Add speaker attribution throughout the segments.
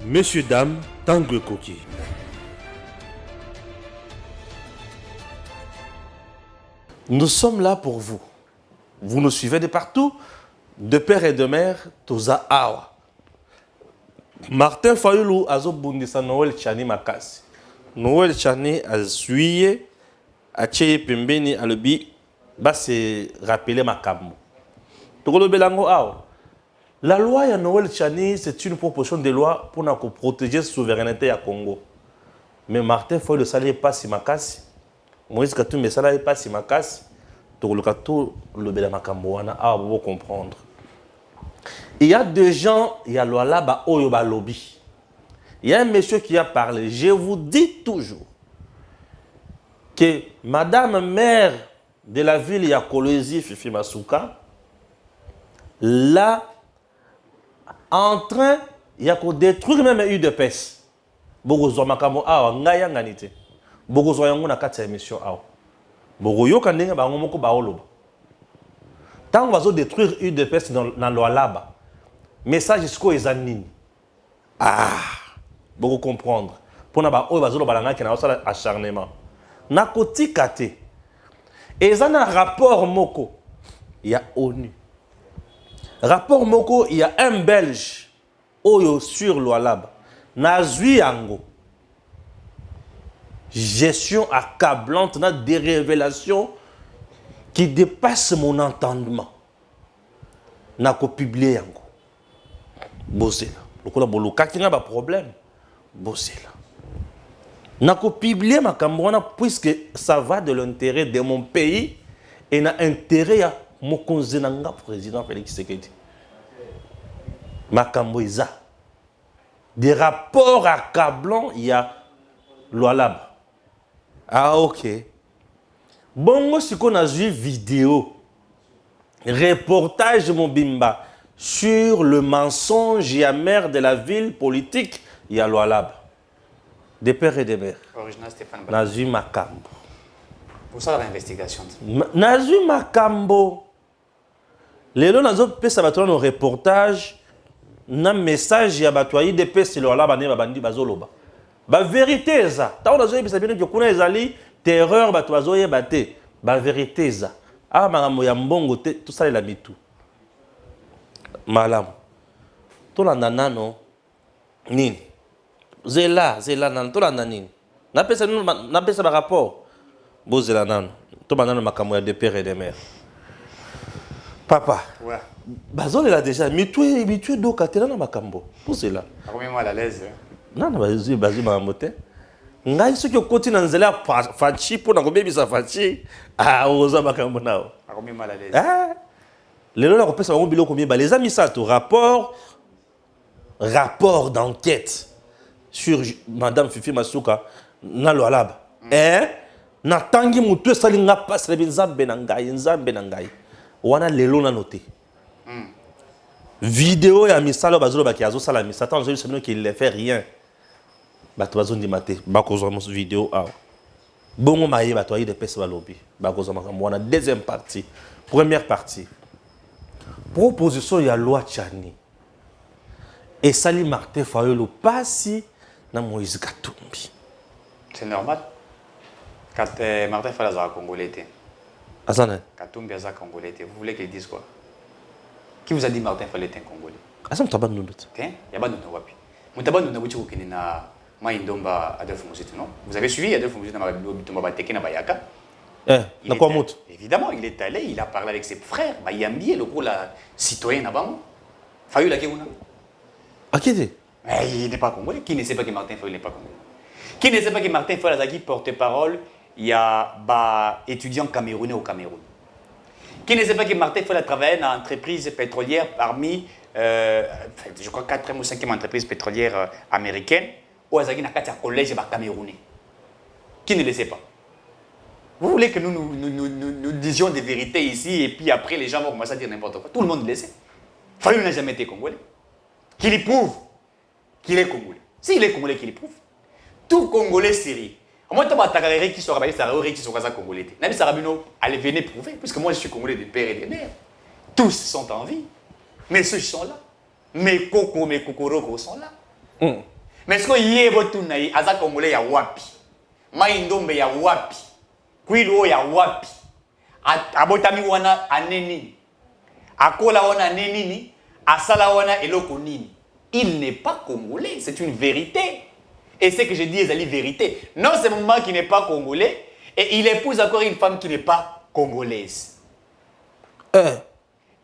Speaker 1: Messieurs, dames, Tanguy Koki. Nous sommes là pour vous. Vous nous suivez de partout, de père et de mère, Toza Awa. Martin Fayulu azo bundisa Noël Chani Makasi. Noël Chani a suivi, a tché pembeni a lebi, ba se rappeler Makambo. Tokolo belango awa. La loi ya Noël Chani, c'est une proposition de loi pour nous protéger la souveraineté à Congo. Mais Martin Fayulu salé pas si Makasi. Moïse Katumbe salé pas si Makasi. Tokolo kato le bela Makambo wana awa vous comprendre. Il y a des gens, il y a loi là-bas, oyo ba lobby. Il y a un monsieur qui a parlé. Je vous dis toujours que Madame maire de la ville ya Kolwezi Fifi Masuka, là, en train, il y a qu'on détruire même UDPS. Bogozo makamo awa ngaya nganite. Bogozo yango na kati ya émission awa. Bogoyo kandenga ba ngomoko ba oloba. Tant on va détruire UDPS dans loi là-bas. Message jusqu'au ezanini. Ah, beaucoup comprendre. Pour na ba o bazolo balanga ki na osala acharnement. Na koti kate. Ezana rapport moko. Il y a ONU. Rapport moko, il y a un Belge oyo sur loi là-bas. Na zui yango. Gestion accablante, na des révélations qui dépassent mon entendement. Na ko publier yango. Bossé là. Lokola boloka ki nga ba problème. Bossé là. Na ko publier makambo wana puisque ça va de l'intérêt de mon pays et na intérêt ya mokonzi nanga président Félix Tshisekedi. Makambo iza. Des rapports accablants, il y a loi là-bas. Ah OK. Bongo si qu'on a vu vidéo reportage Mobimba sur le mensonge et la mère de la ville politique, il y a loi là-bas. Des pères et des mères.
Speaker 2: Original Stéphane Bala.
Speaker 1: Nazu Makambo.
Speaker 2: Pour ça, l'investigation.
Speaker 1: Nazu Makambo. Les gens nazo pesa batona no reportage na message ya batwayi de pesa loi là-bas ne babandi bazoloba. Ba vérité ça. Ta nazo pesa bien que kuna ezali terreur batwazo yebate. Ba vérité ça. Ah makambo ya mbongo te tout ça la mitu. Malam. Tolanda nano nini? Zela nan tolanda nini? Na pesa ba rapport. Bo zela nano. To banano makambo ya de père et de mère. Papa.
Speaker 2: Ouais.
Speaker 1: Bazol est là déjà. Mais tu es do katena na makambo. Bo zela.
Speaker 2: Remets-moi à l'aise.
Speaker 1: Non, bazu mamote. Ngai soki okoti na nzela fachi po na kobebisa fachi. Ah, oza makambo nao.
Speaker 2: Remets-moi à l'aise.
Speaker 1: Ah. Les gens qui ont biloko combien les amis ça tout rapport d'enquête sur madame Fifi Masuka na lo alaba na tangi mutu salinga pas le nzambe na ngai wana lelo na noté vidéo ya misalo bazolo ba kiazo sala misata on sait qu'il ne fait rien bato bazo ndimate bakozwa mo vidéo a bongo maye bato ayi de pesa balobi bakozwa makambo wana deuxième partie première partie. Proposition ya loi Chani. Et Sali Martin Fayulu passi na Moïse Katumbi.
Speaker 2: C'est normal. Quand Martin Fayulu est congolais.
Speaker 1: Asana.
Speaker 2: Katumbi est congolais. Vous voulez qu'il dise quoi? Qui vous a dit Martin Fayulu est congolais?
Speaker 1: Asana taban nunut.
Speaker 2: Tiens, il y a pas de wapi. Mutaban nuna wuchi ko na Maïndomba Adolphe Moussito, non? Vous avez suivi Adolphe Moussito dans la Bitomba Bateke na Bayaka?
Speaker 1: Évidemment,
Speaker 2: il est allé, il a parlé avec ses frères. Bayambi, le gros citoyen là-bas. Fayulu là qui
Speaker 1: à qui est?
Speaker 2: Il n'est pas congolais. Qui ne sait pas que Martin Fayulu n'est pas congolais? Qui ne sait pas que Martin Fayulu est porte-parole? Il y a des étudiants camerounais au Cameroun. Qui ne sait pas que Martin Fayulu a travaillé dans une entreprise pétrolière parmi, je crois, 4e ou 5e entreprise pétrolière américaine, où il y a un collège camerounais. Qui ne le sait pas? Vous voulez que nous disions des vérités ici et puis après les gens vont commencer à dire n'importe quoi? Tout le monde le sait. Fayulu n'a jamais été congolais. Qu'il y prouve qu'il est congolais. S'il est congolais, qu'il y prouve. Tout congolais sérieux. Moi, je suis qui sera congolais. Allez, venez prouver. Puisque moi, je suis congolais de père et de mère. Tous sont en vie. Mes souches sont là. Mes cocos, mes cocorocos sont là. Mais est-ce que yebo tunayi aza congolais ya wapi? Maïndombe ya wapi? Kwilo ya wapi? Abotami wana aneni. Akola wana aneni, asala wana eloko nini. Il n'est pas congolais, c'est une vérité. Et ce que je dis est la vérité. Non seulement qu'il n'est pas congolais, et il épouse encore une femme qui n'est pas congolaise.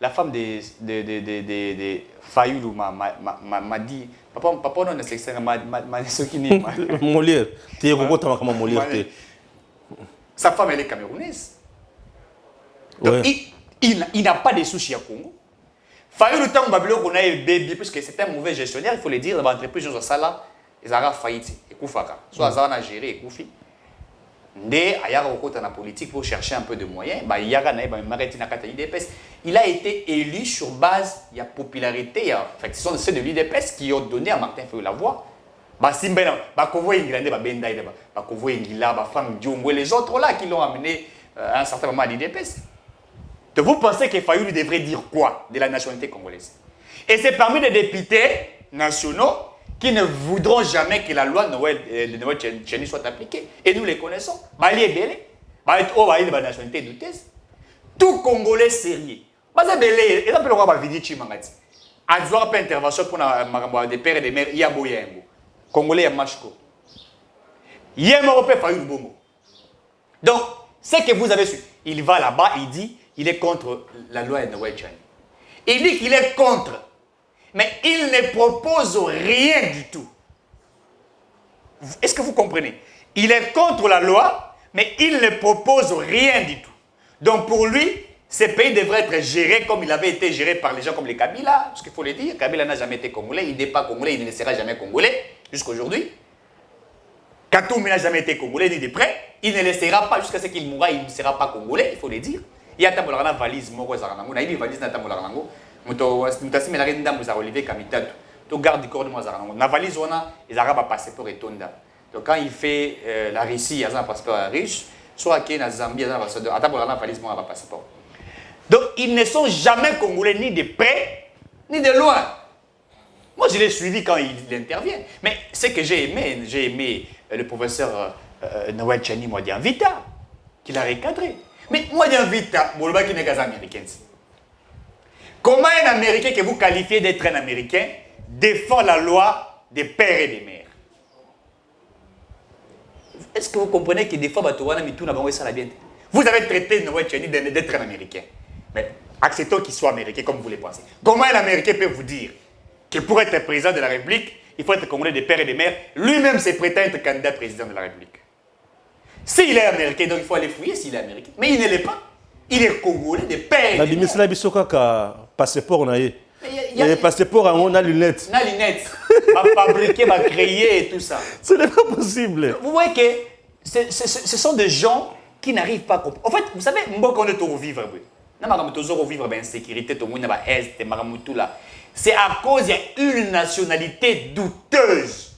Speaker 2: La femme de Fayoulou m'a dit, papa non c'est ça m'a ce qui n'est pas.
Speaker 1: Molière, tu es comment Molière.
Speaker 2: Sa femme elle est camerounaise.
Speaker 1: Ouais.
Speaker 2: Donc il n'a pas de soucis à Congo. Fayoulou tant babilo qu'on a bébé parce que c'est un mauvais gestionnaire, il faut le dire, dans l'entreprise dans ça là, ils ont faillite et koufaka. Soit ça on a géré et koufi. Ndé ayara okota na politique pour chercher un peu de moyens, bah yara na ba mareti na kata IDPS. Il a été élu sur base il y a popularité, en fait ce sont ceux de l'IDPS qui ont donné à Martin Fayulu la voix. Bah Simbena, bah Kovo Ingilande ba Benda ida ba Kovo Ingila, ba Fang Diongo les autres là qui l'ont amené à un certain moment à l'IDPS. Donc vous pensez que Fayulu devrait dire quoi de la nationalité congolaise? Et c'est parmi les députés nationaux qui ne voudront jamais que la loi de Noël Tchani soit appliquée. Et nous les connaissons. Bali est belé. Bali est la nationalité douteuse. Tout Congolais sérieux. Bali est belé. Et là, on va vidéo Chimangati. À voir pas intervention pour des pères et des mères. Yabo Yambo. Congolais Yamashko. Yambo Européen Fayulu Bongo. Donc, c'est que vous avez su. Il va là-bas, il dit, il est contre la loi de Noël Tchani. Il dit qu'il est contre. Mais il ne propose rien du tout. Est-ce que vous comprenez? Il est contre la loi, mais il ne propose rien du tout. Donc pour lui, ces pays devraient être gérés comme il avait été géré par les gens comme les Kabila. Parce qu'il faut le dire, Kabila n'a jamais été congolais, il n'est pas congolais, il ne sera jamais congolais jusqu'à aujourd'hui. Katoum n'a jamais été congolais ni de près. Il ne le sera pas jusqu'à ce qu'il mourra, il ne sera pas congolais, il faut le dire. Il y a une valise, il y a une valise, mutasi melaki ndambo za Olivier Kamitatu to garde du corps de Mozart na valise wana ils arabes passeport et tonda. Donc quand il fait la Russie il y a un passeport russe, soit qui na Zambie il y a un passeport attends la valise moi un passeport. Donc ils ne sont jamais congolais ni de près ni de loin. Moi je l'ai suivi quand il intervient, mais ce que j'ai aimé le professeur Noël Tchani Mwadi Vita qu'il a recadré. Mais Mwadi Vita boloba qui n'est pas américain. Comment un Américain que vous qualifiez d'être un Américain défend la loi des pères et des mères? Est-ce que vous comprenez que des fois, vous avez traité Noël Tchani d'être un Américain? Mais acceptons qu'il soit Américain comme vous le pensez. Comment un Américain peut vous dire que pour être président de la République, il faut être congolais des pères et des mères? Lui-même se prétend être candidat président de la République. S'il est Américain, donc il faut aller fouiller s'il est Américain. Mais il ne l'est pas. Il est congolais des pères et des mères.
Speaker 1: Passeport, on a eu. Il y a des passeports, on a lunettes.
Speaker 2: On a lunettes. Va fabriquer, va créer et tout ça.
Speaker 1: Ce n'est pas possible.
Speaker 2: Vous voyez que ce sont des gens qui n'arrivent pas à comprendre. En fait, vous savez, on est au vivre. C'est à cause qu'il y a une nationalité douteuse.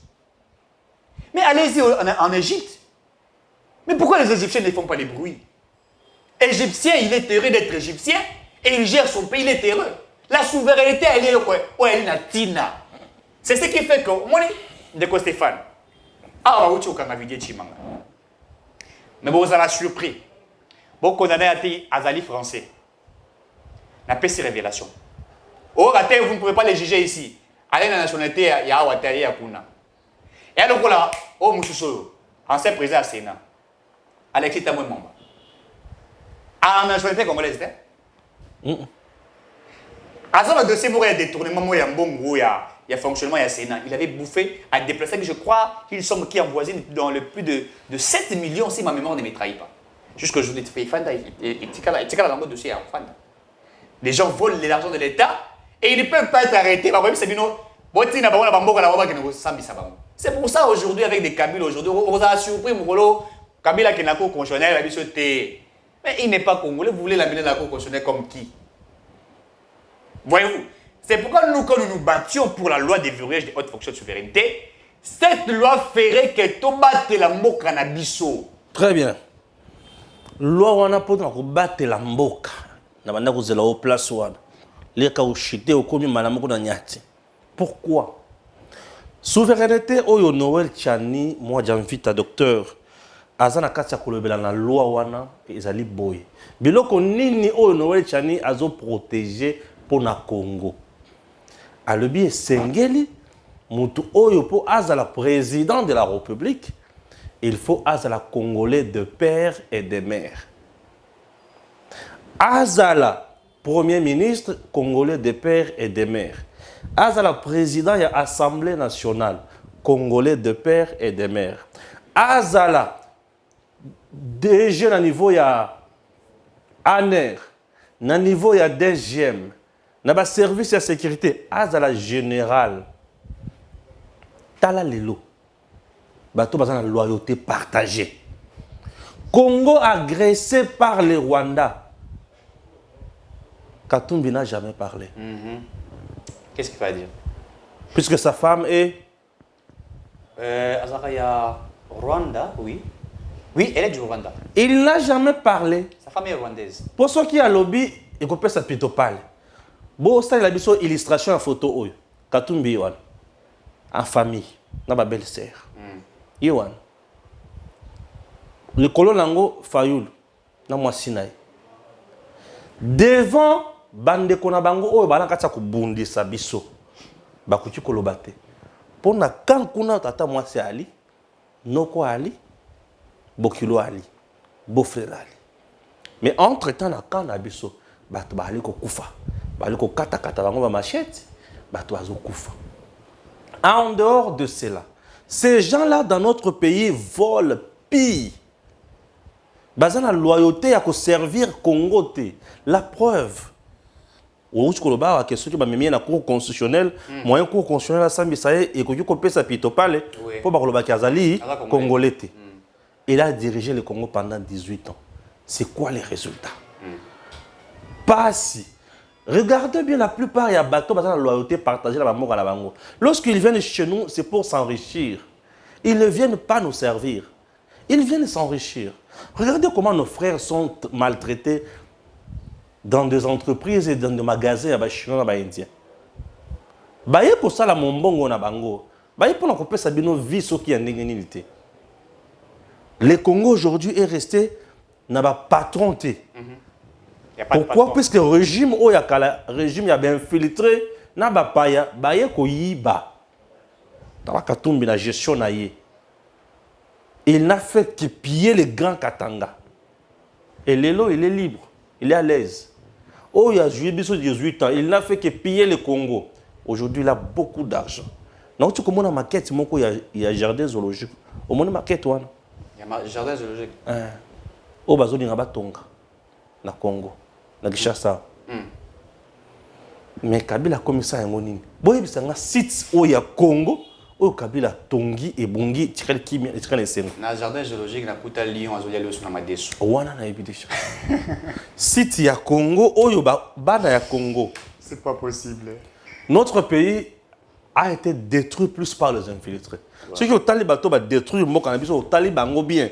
Speaker 2: Mais allez-y en Égypte. Mais pourquoi les Égyptiens ne font pas les bruits? Égyptien, il est heureux d'être égyptien et il gère son pays, il est heureux. La souveraineté, elle est elle est latina. C'est ce qui fait que moi, de quoi Stéphane? Ah, oui, tu as vidéo Chimanga. Mais bon, vous avez surpris. Bon, condamné à Azali français. N'a pas ces révélations. Oh, vous ne pouvez pas les juger ici. Allez dans la nationalité, il y a Ouattari à Puna. Et alors là, oh, Moussousso, ancien président du Sénat, Alexis Tamoy Mamba. À la nationalité congolaise, à ce dossier pour un détournement, il y a un bon gros, il y a fonctionnement, il y a Sénat. Il avait bouffé à déplacer, je crois, une somme qui avoisine dans le plus de 7 millions si ma mémoire ne me trahit pas. Jusqu'à aujourd'hui, tu fais Fanda et tu dossier à Fanda. Les gens volent l'argent de l'État et ils ne peuvent pas être arrêtés. C'est pour ça aujourd'hui, avec des Kabyles, aujourd'hui, on a surpris Kabila qui est la cour constitutionnelle, il a dit mais il n'est pas congolais, vous voulez l'amener dans la cour constitutionnelle comme qui? Voyez-vous, c'est pourquoi nous, quand nous nous battions pour la loi des verrouillage des hautes fonctions de souveraineté, cette loi ferait que tout batte la mboka na biso.
Speaker 1: Très bien. Loi wana poto na ko battre la mboka. Na banda ko zela au place wana. Les ka uchité au komi malamoko na nyati. Pourquoi? Souveraineté oyo Noël Tchani, moi j'invite à docteur azana kati ya kolobela na loi wana ezali boye. Biloko nini oyo Noël Tchani azo protéger pour na Congo. Alobi esengeli mutu oyo po azala président de la République, il faut azala congolais de père et de mère. Azala premier ministre congolais de père et de mère. Azala président de l'Assemblée nationale congolais de père et de mère. Azala DG na niveau ya ANER, na niveau ya DGM, na ba service de sécurité, azala général. Tala lelo. Bato bazana loyauté partagée. Congo agressé par les Rwandais. Katumbi n'a jamais parlé.
Speaker 2: Qu'est-ce qu'il va dire?
Speaker 1: Puisque sa femme est...
Speaker 2: Azaraya Rwanda, oui. Oui, elle est du Rwanda.
Speaker 1: Il n'a jamais parlé.
Speaker 2: Sa femme est rwandaise.
Speaker 1: Pour ceux qui ont lobby, ils coupent sa pitopale. Bon, ça, il a mis son illustration en photo. Katumbi, Yohan. En famille. Dans ma belle-sœur. Yohan. Le colon Nango Fayoul. Dans moi, Sinaï. Devant bande kona bango oyo bana kati ya kobundisa biso bakuti koloba te mpona kan kuna tata mwasi ali noko ali bokilo ali beau-frère ali mais entre temps na kan na biso bato bali kokufa bali kokatakata bango ba machette bato bazokufa. En dehors de cela, ces gens-là dans notre pays volent, pillent. Bazana loyauté à servir Congo te. La preuve. Au Koloba, question qui m'a mis na cour constitutionnel, moyen cour constitutionnel à Sambisaye et que tu sa pitopale pour Bakoloba Kazali congolais. Il a dirigé le Congo pendant 18 ans. C'est quoi les résultats? Pas si. Regardez bien la plupart, il y a bateau bazana loyauté partagée la mort à la bango. Lorsqu'ils viennent chez nous, c'est pour s'enrichir. Ils ne viennent pas nous servir. Ils viennent s'enrichir. Regardez comment nos frères sont maltraités dans des entreprises et dans des magasins à Chinois et Indiens. Baye pour ça la mombongo na bango. Baye pour qu'on puisse habiller nos vies ce qui est négativité. Le Congo aujourd'hui est resté na ba patronté. Pourquoi? Puisque le régime où le régime a bien infiltré na ba paya baye ko yiba. Dans Katumbi la gestion na ye. Il n'a fait que piller les grands Katanga. Et Lelo, il est libre. Il est à l'aise. Oh, il a joué 18 ans. Il n'a fait que piller le Congo. Aujourd'hui, il a beaucoup d'argent. Donc, tu connais la maquette, il y a un jardin zoologique. Au moins, maquette, il
Speaker 2: y a un jardin zoologique.
Speaker 1: Oh, il y a un Tonga. Na Congo. Na Kinshasa. Mais Kabila a commis ça à Ngonini. Bon, il y a un site où il y a Congo. Au Kabila Tongi et Bungi tirel kimi tirel sen.
Speaker 2: Na jardin zoologique na kuta lion azolia le suna madesu.
Speaker 1: Wana na ebidecha. Site ya Congo oyo bana ya Congo.
Speaker 2: C'est pas possible.
Speaker 1: Notre pays a été détruit plus par les infiltrés. Ceux qui ont taliban ba détruire mo cannabis au taliban bien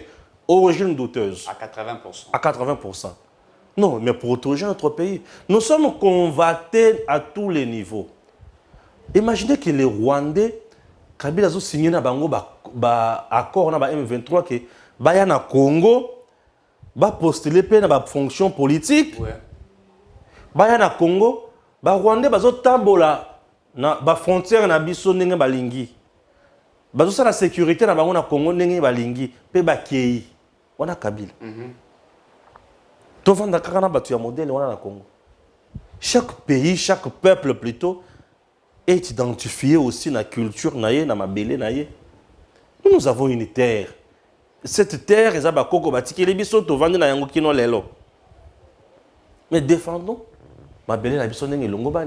Speaker 1: origine douteuse.
Speaker 2: À 80%.
Speaker 1: À 80%. Non, mais pour protéger notre pays, nous sommes convoités à tous les niveaux. Imaginez que les Rwandais Kabila a signé un accord na M23 que baya na Congo ba postuler pe na ba fonction politique. Baya na Congo ba Rwandais bazo tambola na ba frontière na biso ndenge balingi. Bazo sa la sécurité na bango na Congo ndenge balingi pe ba kei. Wana Kabila. To vanda kaka na batu ya modèle wana na Congo. Chaque pays, chaque peuple plutôt est identifié aussi dans la culture, dans la belle. Nous avons une terre. Cette terre, est mais défendons ma belle na.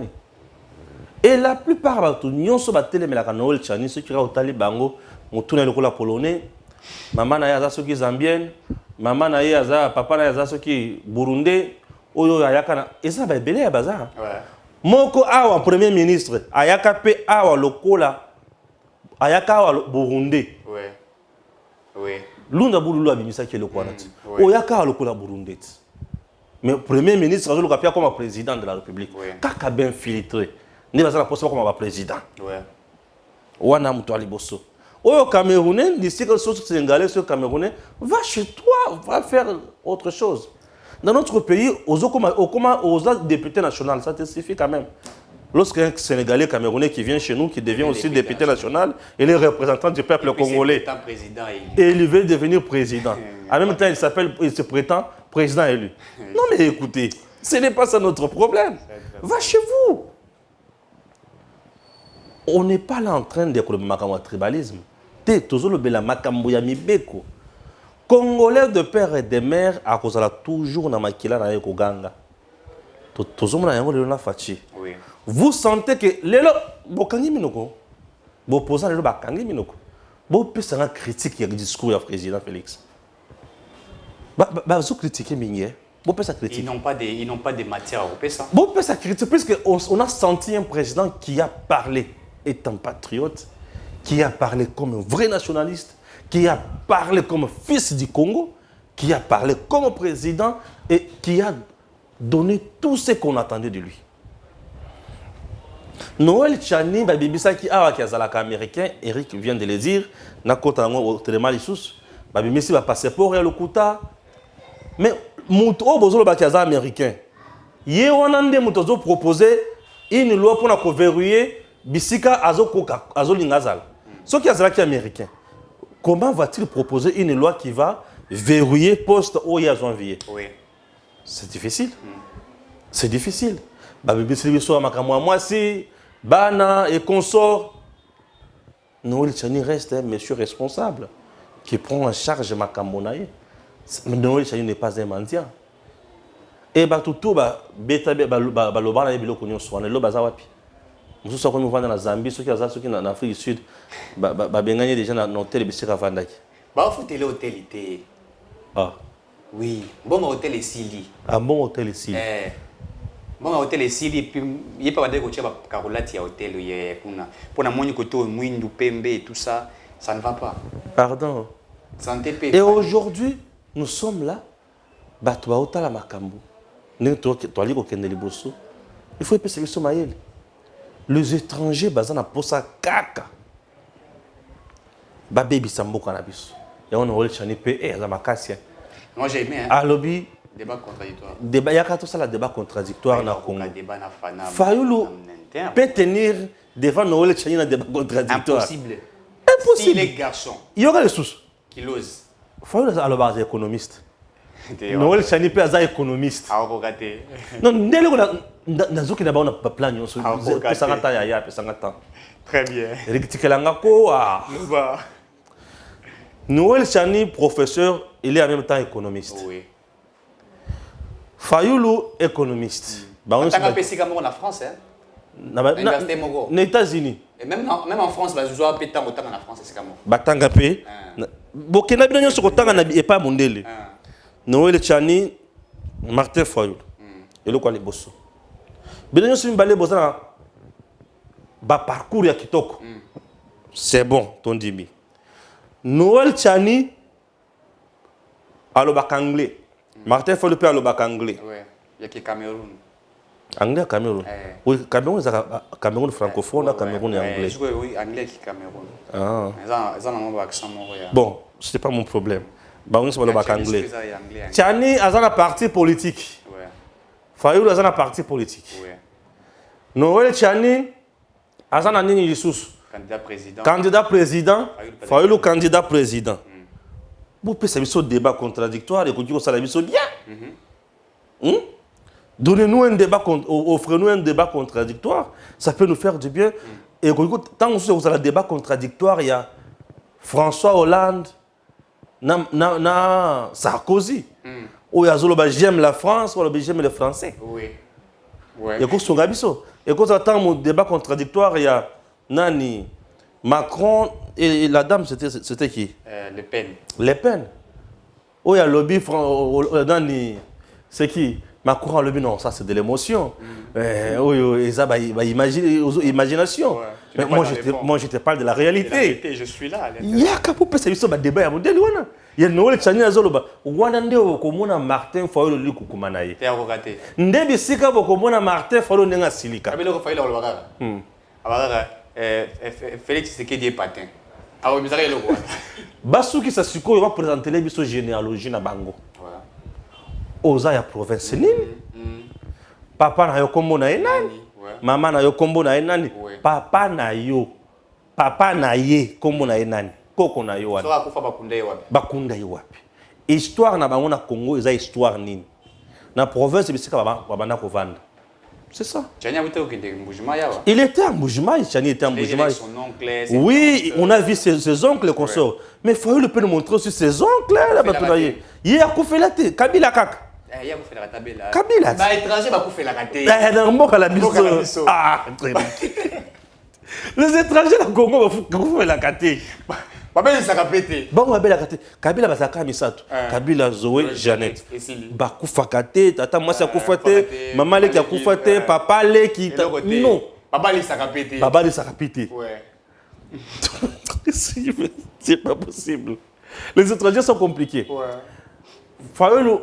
Speaker 1: Et la plupart de ceux qui Noël Tchani, ceux qui ont été bango, le polonais, maman na yaza soki zambienne, maman na yaza papa na yaza soki burundais, oyo ayakana. Et ça va belle ya bazar. Moko awa premier ministre ayaka pe awa lokola ayaka awa Burundi.
Speaker 2: Oui.
Speaker 1: Lunda bululu abimisa ki lokola ti. Oyaka awa lokola Burundi. Mais premier ministre azolo kapia comme président de la République. Kaka ben filtré. Ne bazala poste comme président. wana muto aliboso oyo Camerounais d'ici que ce Sénégalais ce Camerounais va chez toi va faire autre chose. Dans notre pays aux députés nationaux ça te suffit quand même. Lorsqu'un Sénégalais Camerounais qui vient chez nous, qui devient aussi député national, il est représentant du peuple congolais. Et il veut devenir président. En même temps, il se prétend président élu. Non mais écoutez, ce n'est pas ça notre problème. Va chez vous. On n'est pas là en train de faire le tribalisme. Congolais de père et de mère, à cause de toujours dans makila na ekoganga. Oui. Vous sentez que lelo bokangi minoko boposa lelo bakangi minoko bo pesa na critique ya discours du président Félix zo critiquer mingi bo pesa critique
Speaker 2: ils n'ont pas de matière à repérer.
Speaker 1: Bo pesa critique parce que on a senti un président qui a parlé étant patriote, qui a parlé comme un vrai nationaliste, qui a parlé comme fils du Congo, qui a parlé comme président et qui a donné tout ce qu'on attendait de lui. Noël Tchani, Babibisaki, qui est américain, Eric vient de le dire, Nakota au Télémalissus, Babimisi va passeport et le Kouta. Mais Mouto Bozolo Bakiaza américain, Yewanande Moutozo proposé une loi pour verrouiller Bisika Azo Lingazal. Ce qui est américain, comment va-t-il proposer une loi qui va verrouiller poste au janvier?
Speaker 2: Oui.
Speaker 1: C'est difficile. C'est difficile. Moi, si Bana et consorts, Noël Tchani reste un monsieur responsable qui prend en charge Makamonaye. Noël Tchani n'est pas un mendiant. Et tout beta balobana ebilo konyo swana lo bazawapi. Mususu ko muvanda na Zambie ceux qui en Afrique du Sud benganye déjà na hôtel bisika vandaki.
Speaker 2: Ba faut hôtelité.
Speaker 1: Ah.
Speaker 2: Oui, bon hôtel ici.
Speaker 1: Un bon hôtel ici.
Speaker 2: Bon hôtel ici puis il pas dire que tu vas karolati ya hôtel kuna. Pour na moni koto mwindu pembe et tout ça, ça ne va pas.
Speaker 1: Pardon.
Speaker 2: Santé
Speaker 1: paix. Et aujourd'hui, nous sommes là. Batwa otala makambu. Il faut que ce les étrangers bazana posa kaka. Ba baby sambo cannabis. Et on a chani pe za makassia.
Speaker 2: Moi j'ai aimé
Speaker 1: hein. Lobby
Speaker 2: débat contradictoire.
Speaker 1: Débat ya tout ça la débat contradictoire na Congo. Fayulu peut tenir devant Noël chani na débat contradictoire.
Speaker 2: Impossible.
Speaker 1: Impossible.
Speaker 2: Si les garçons.
Speaker 1: Il y aura les sous
Speaker 2: qui l'osent.
Speaker 1: Fayulu à la base économiste. Noël Chani peut être économiste.
Speaker 2: Ah, on va regarder.
Speaker 1: Non, nazoki na ba on a plan nyonso. Pesangata ya ya pesangata.
Speaker 2: Très bien.
Speaker 1: Rikikelanga ko ah. Noël Chani professeur, il est en même temps économiste.
Speaker 2: Oui.
Speaker 1: Fayulu économiste.
Speaker 2: Ba on a pesika mo na France hein.
Speaker 1: Na États-Unis.
Speaker 2: Et même en France, ba zo pétant autant en France c'est comme.
Speaker 1: Batanga pe. Bokena bino nyonso kotanga na e pas mondele. Noël Tchani, Martin Fayulu. Et le quoi les bosso. Bien sûr, balé bossa ba parcours ya kitoko. C'est bon, ton dimi. Noël Tchani, allo bac anglais. Martin Fayulu peut allo bac anglais.
Speaker 2: Oui, il y a qui Cameroun.
Speaker 1: Anglais Cameroun. Oui, Cameroun c'est Cameroun francophone, Cameroun et anglais.
Speaker 2: Oui, anglais qui Cameroun.
Speaker 1: Ah.
Speaker 2: Ils ont un accent montréal.
Speaker 1: Bon, c'est pas mon problème. Baron c'est le bac anglais. Tchani a un parti politique.
Speaker 2: Ouais.
Speaker 1: Fayulu a un parti politique.
Speaker 2: Ouais.
Speaker 1: Noël Tchani a un nini Lissus.
Speaker 2: Candidat président.
Speaker 1: Candidat président. Fayulu candidat président. Vous pouvez savoir ce débat contradictoire et que ça la mise bien. Donnez-nous un débat, offrez-nous un débat contradictoire. Ça peut nous faire du bien. Et tant que vous avez un débat contradictoire, il y a François Hollande. Na Sarkozy. Ou j'aime la France, ou j'aime les Français.
Speaker 2: Oui. Ouais.
Speaker 1: Et quand on attend mon débat contradictoire, il y a Nani, Macron et la dame, c'était qui?
Speaker 2: Le Pen.
Speaker 1: Le Pen. Ou il y a lobby, Nani, c'est qui? Macron a lobby, non, ça c'est de l'émotion. Oui, ça, imagination. Ouais. Mais moi, je te parle de la réalité.
Speaker 2: La réalité, je suis là.
Speaker 1: Il y a un débat. Il y a Noël Tchani Azoloba. Wanande okomona Martin Fayulu li kukumanaye.
Speaker 2: T'es avocaté.
Speaker 1: Ndebi sika bokomona Martin Fayulu nenga silika.
Speaker 2: Abelo ko Fayulu olobaka. Abaka Félix Tshisekedi est patin. Ah oui, mais ça le roi.
Speaker 1: Basuki Sasiko, il va présenter les biso généalogie na bango.
Speaker 2: Voilà.
Speaker 1: Oza ya province nini? Papa na yo kombo na enani? Maman na yo kombo na enani? Papa na yo. Papa na ye kombo na enani? Koko na yo wana.
Speaker 2: So akufa bakunda ye wapi?
Speaker 1: Bakunda ye wapi? Histoire na bango na Congo, eza histoire nini? Na province bisika babana kovanda. C'est ça. Il était à Mboujima, Chani était à Mboujima.
Speaker 2: Son oncle.
Speaker 1: Oui, on a vu ses oncles consorts. Mais il faut le peut nous montrer aussi ses oncles là. Il y a Koufelate, Kabila Kak.
Speaker 2: Il y a Koufelate.
Speaker 1: Kabila.
Speaker 2: Bah étranger va Koufelate.
Speaker 1: Ah, très bien. Les étrangers dans le Congo vont Koufelate.
Speaker 2: Babel Sakapete.
Speaker 1: Bon, Babel Sakapete. Kabila Basaka Misato. Kabila Zoé Jeannette. Bakufakate, tata moi c'est Koufate, maman le qui a Koufate, papa le qui non.
Speaker 2: Babali Sakapete.
Speaker 1: Babali Sakapete.
Speaker 2: Ouais.
Speaker 1: C'est pas possible. Les étrangers sont compliqués.
Speaker 2: Ouais.
Speaker 1: Fayoulou,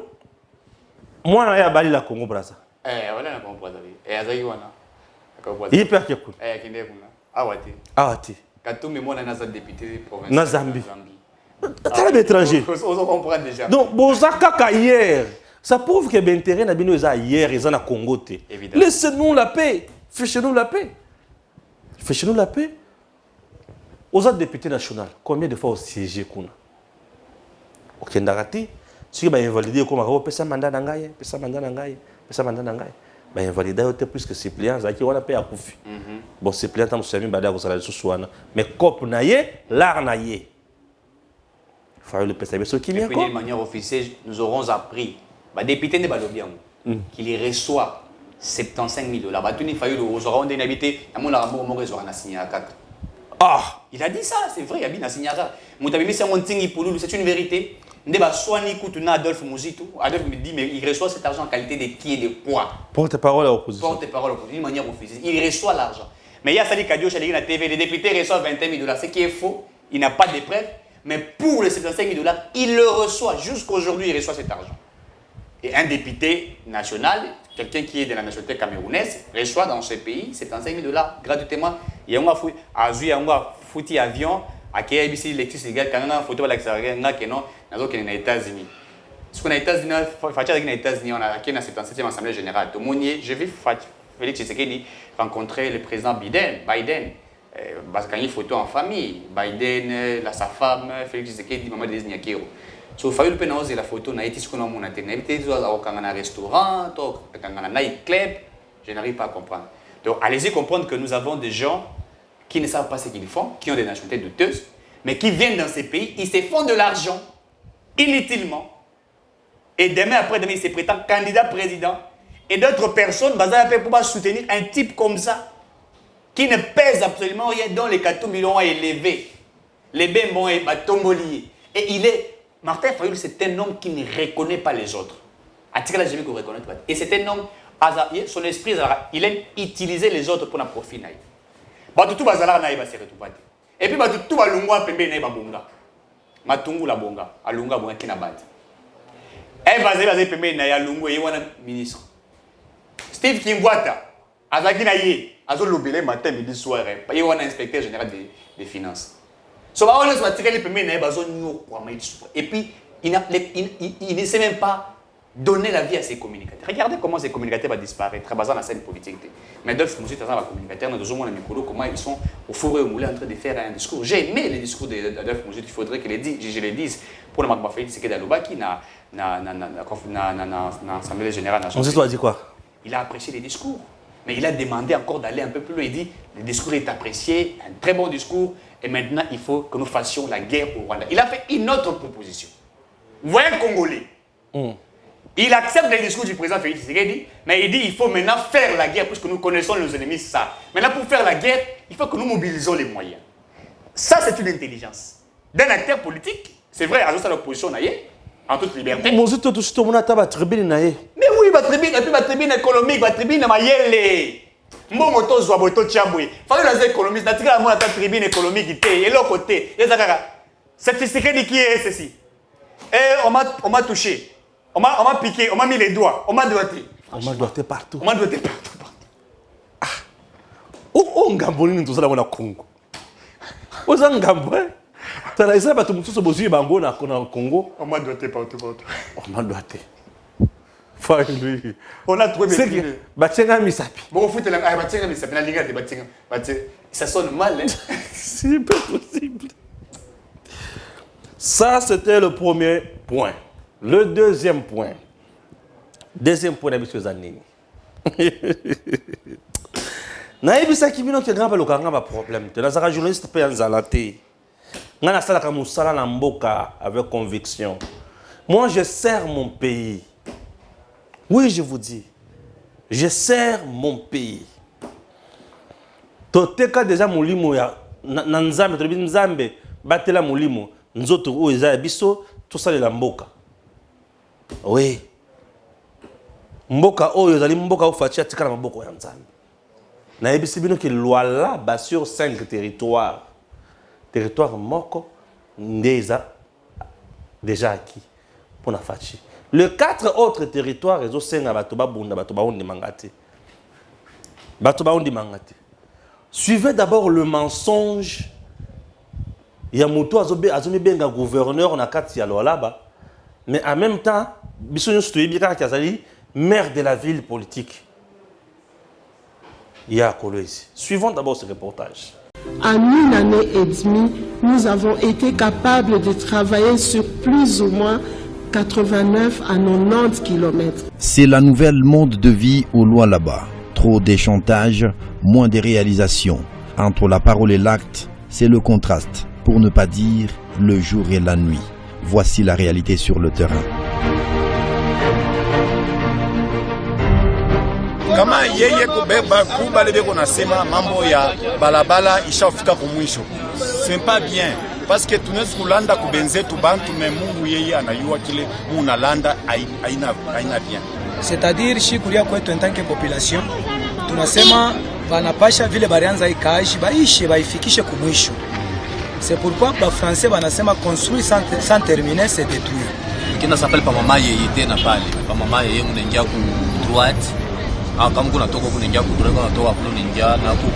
Speaker 1: moi je suis allé à Congo Brazza.
Speaker 2: Voilà na Congo Brazza. Azaki wana.
Speaker 1: Hyper cool.
Speaker 2: Kinde kuna. Awati.
Speaker 1: Awati.
Speaker 2: Katumbi moi na za député provincial.
Speaker 1: Na Zambie. T'as l'étranger.
Speaker 2: On comprend déjà.
Speaker 1: Donc Bozaka hier. Ça prouve que l'intérêt n'a pas hier et na Congo. Laissez-nous la paix. Fichez-nous la paix. Fichez-nous la paix. Aux autres députés nationaux, combien de fois au siège kuna? Au Kendarati, si vous invalidé comme un pesa mandat nangaye, pesa mandat nangaye, pesa mandat nangaye. Bah invalidé plus que suppléant, ça qui on a payé à Koufi. Bon suppléant tam sami bada ko sala suswana, mais cop naye, l'art naye. Faut le pesa mais ce qui vient
Speaker 2: de manière officielle, nous aurons appris bah député ne balobiam qu'il reçoit 75 000 $. Bah tu n'y fallu nous aurons des habité, à mon amour mon réseau en a signé à 4.
Speaker 1: Ah,
Speaker 2: il a dit ça, c'est vrai, il y a bien signé ça. Moutabimi c'est mon tingi pour nous, c'est une vérité. Ndeba soigné Koutuna Adolphe Mouzito. Adolphe me dit mais il reçoit cet argent en qualité de qui et de quoi?
Speaker 1: Porte-parole à l'opposition.
Speaker 2: Porte-parole à l'opposition, d'une manière officielle. Il reçoit l'argent. Mais il y a Sali Kadio chez la TV, les députés reçoivent 21 000 $, ce qui est faux. Il n'a pas de preuves. Mais pour les 75 000 $, il le reçoit. Jusqu'aujourd'hui, il reçoit cet argent. Et un député national, quelqu'un qui est de la nationalité camerounaise, reçoit dans ce pays 75 000 $ gratuitement. Il y a un foutu avion, à qui ABC l'électricité, quand on a une photo de l'extérieur, on a aux États-Unis. Ce qu'on a aux États-Unis, on a qui dans cette 77e Assemblée générale. Tout le monde, je vais Félix Tshisekedi rencontrer le président Biden. Parce qu'il y a une photo en famille. Biden, sa femme, Félix Tshisekedi, Maman Denis Nyakero. So il faut que la photo na été ce qu'on a mon antenne. Un restaurant, un nightclub, je n'arrive pas à comprendre. Donc allez-y comprendre que nous avons des gens qui ne savent pas ce qu'ils font, qui ont des nationalités douteuses, mais qui viennent dans ces pays, ils se font de l'argent inutilement. Et demain après-demain, ils se prétendent candidats président. Et d'autres personnes, pour pouvoir soutenir un type comme ça, qui ne pèse absolument rien, dont les 4 millions élevés. Les bémons et tomboliers. Et il est Martin Fayoulou, c'est un homme qui ne reconnaît pas les autres. Atikala, j'ai vu qu'on ne reconnaît pas. Et c'est un homme, son esprit, il aime utiliser les autres pour un profit. Batutu bazala na iba seretu pati. Et puis batutu balungwa pembe na iba bonga. Matungu la bonga, alunga bonga kina bati. Et bazela pembe na ya lungu ye wana ministre. Steve Kingwata, azaki na ye, azo lobele matin midi soir, ye wana inspecteur général des finances. So ba on va tirer les pembe na iba zo nyokwa maïtsu. Et puis il ne sait même pas donner la vie à ses communicateurs. Regardez comment ces communicateurs vont disparaître, basant la scène politique. Mais Adolphe Mouzito, les communicateurs, nous avons un comment ils sont au four et au moulin en train de faire un discours. J'ai aimé les discours d'Adolphe Mouzito, il faudrait que je les dise pour le Makba Félix Tshisekedi Alobaki dans l'Assemblée générale nationale.
Speaker 1: Mouzito a dit quoi?
Speaker 2: Il a apprécié les discours, mais il a demandé encore d'aller un peu plus loin. Il dit le discours est apprécié, un très bon discours, et maintenant il faut que nous fassions la guerre au Rwanda. Il a fait une autre proposition. Vous voyez un Congolais. Il accepte le discours du président Félix Tshisekedi, mais il dit qu'il faut maintenant faire la guerre, puisque nous connaissons nos ennemis, ça. Maintenant, pour faire la guerre, il faut que nous mobilisons les moyens. Ça, c'est une intelligence. D'un acteur politique, c'est vrai, à l'opposition, en toute liberté. Mais oui, la tribune économique, la tribune mayele. Momoto Zwaboto Tchabwe. Fallait les économistes, la tribune économique, et l'autre côté. C'est Tshisekedi qui est ceci. Et on m'a touché. On m'a piqué, on m'a mis les doigts, on m'a doigté.
Speaker 1: On m'a doigté partout.
Speaker 2: On m'a doigté partout.
Speaker 1: Oh, ngambo nini tozala na Congo. Oza ngambo. Tala isa ba tumususu bozi bango na Congo.
Speaker 2: On m'a doigté partout.
Speaker 1: On m'a doigté. Lui.
Speaker 2: On a trouvé
Speaker 1: mes filles. Batsenga misapi.
Speaker 2: Bon, fout la batsenga misapi la liga de batsenga. Ça sonne mal, hein.
Speaker 1: C'est pas possible. Ça, c'était le premier point. Le deuxième point. Deuxième point, d'habitude, c'est Zanini. Naïbisa qui vient de grand pas problème. Tu as un journaliste qui est zalaté. On a ça comme ça dans mboka avec conviction. Moi, je sers mon pays. Oui, je vous dis. Je sers mon pays. Toteka déjà molimo ya nanzambe to binzambe batela molimo nzoto o eza biso to salela mboka. Oui. Mboka oyo ezali mboka ofatia tikala maboko ya nzambe. Na yebisi bino ke loi là bas sur 5 territoires. Territoire moko ndeza déjà acquis pour na fachi. Les 4 autres territoires ezo senga bato babunda bato baondi mangati. Bato baondi mangati. Suivez d'abord le mensonge. Yamuto azomi benga gouverneur na kati ya lolaba. Mais en même temps, bisonyo stoyebika kazali maire de la ville politique. Il y a Kolwezi. Suivons d'abord ce reportage.
Speaker 3: En une année et demie, nous avons été capables de travailler sur plus ou moins 89 à 90 km.
Speaker 4: C'est la nouvelle monde de vie au Lualaba. Trop d'échantage, moins de réalisations. Entre la parole et l'acte, c'est le contraste, pour ne pas dire le jour et la nuit. Voici la réalité sur le terrain.
Speaker 5: Kama yeye kubeba kubale beko nasema mambo ya balabala ishafika kumwisho. C'est pas bien parce que tunaweza kulanda kubenzetu bantu me Mungu yeye anayua kile munalanda haina bien.
Speaker 6: C'est-à-dire shikuria kwetu en tant que population tunasema banapasha vile barianza ikaishi baishi baifikishe kumwisho. C'est pourquoi ba français banasema construire sans terminer c'est détruire.
Speaker 7: Kina s'appelle pa mama yeye tena pale. Pa mama yeye unaingia ku droite. Kama kuna toka kuningia ku droite kuna toka kuningia na ku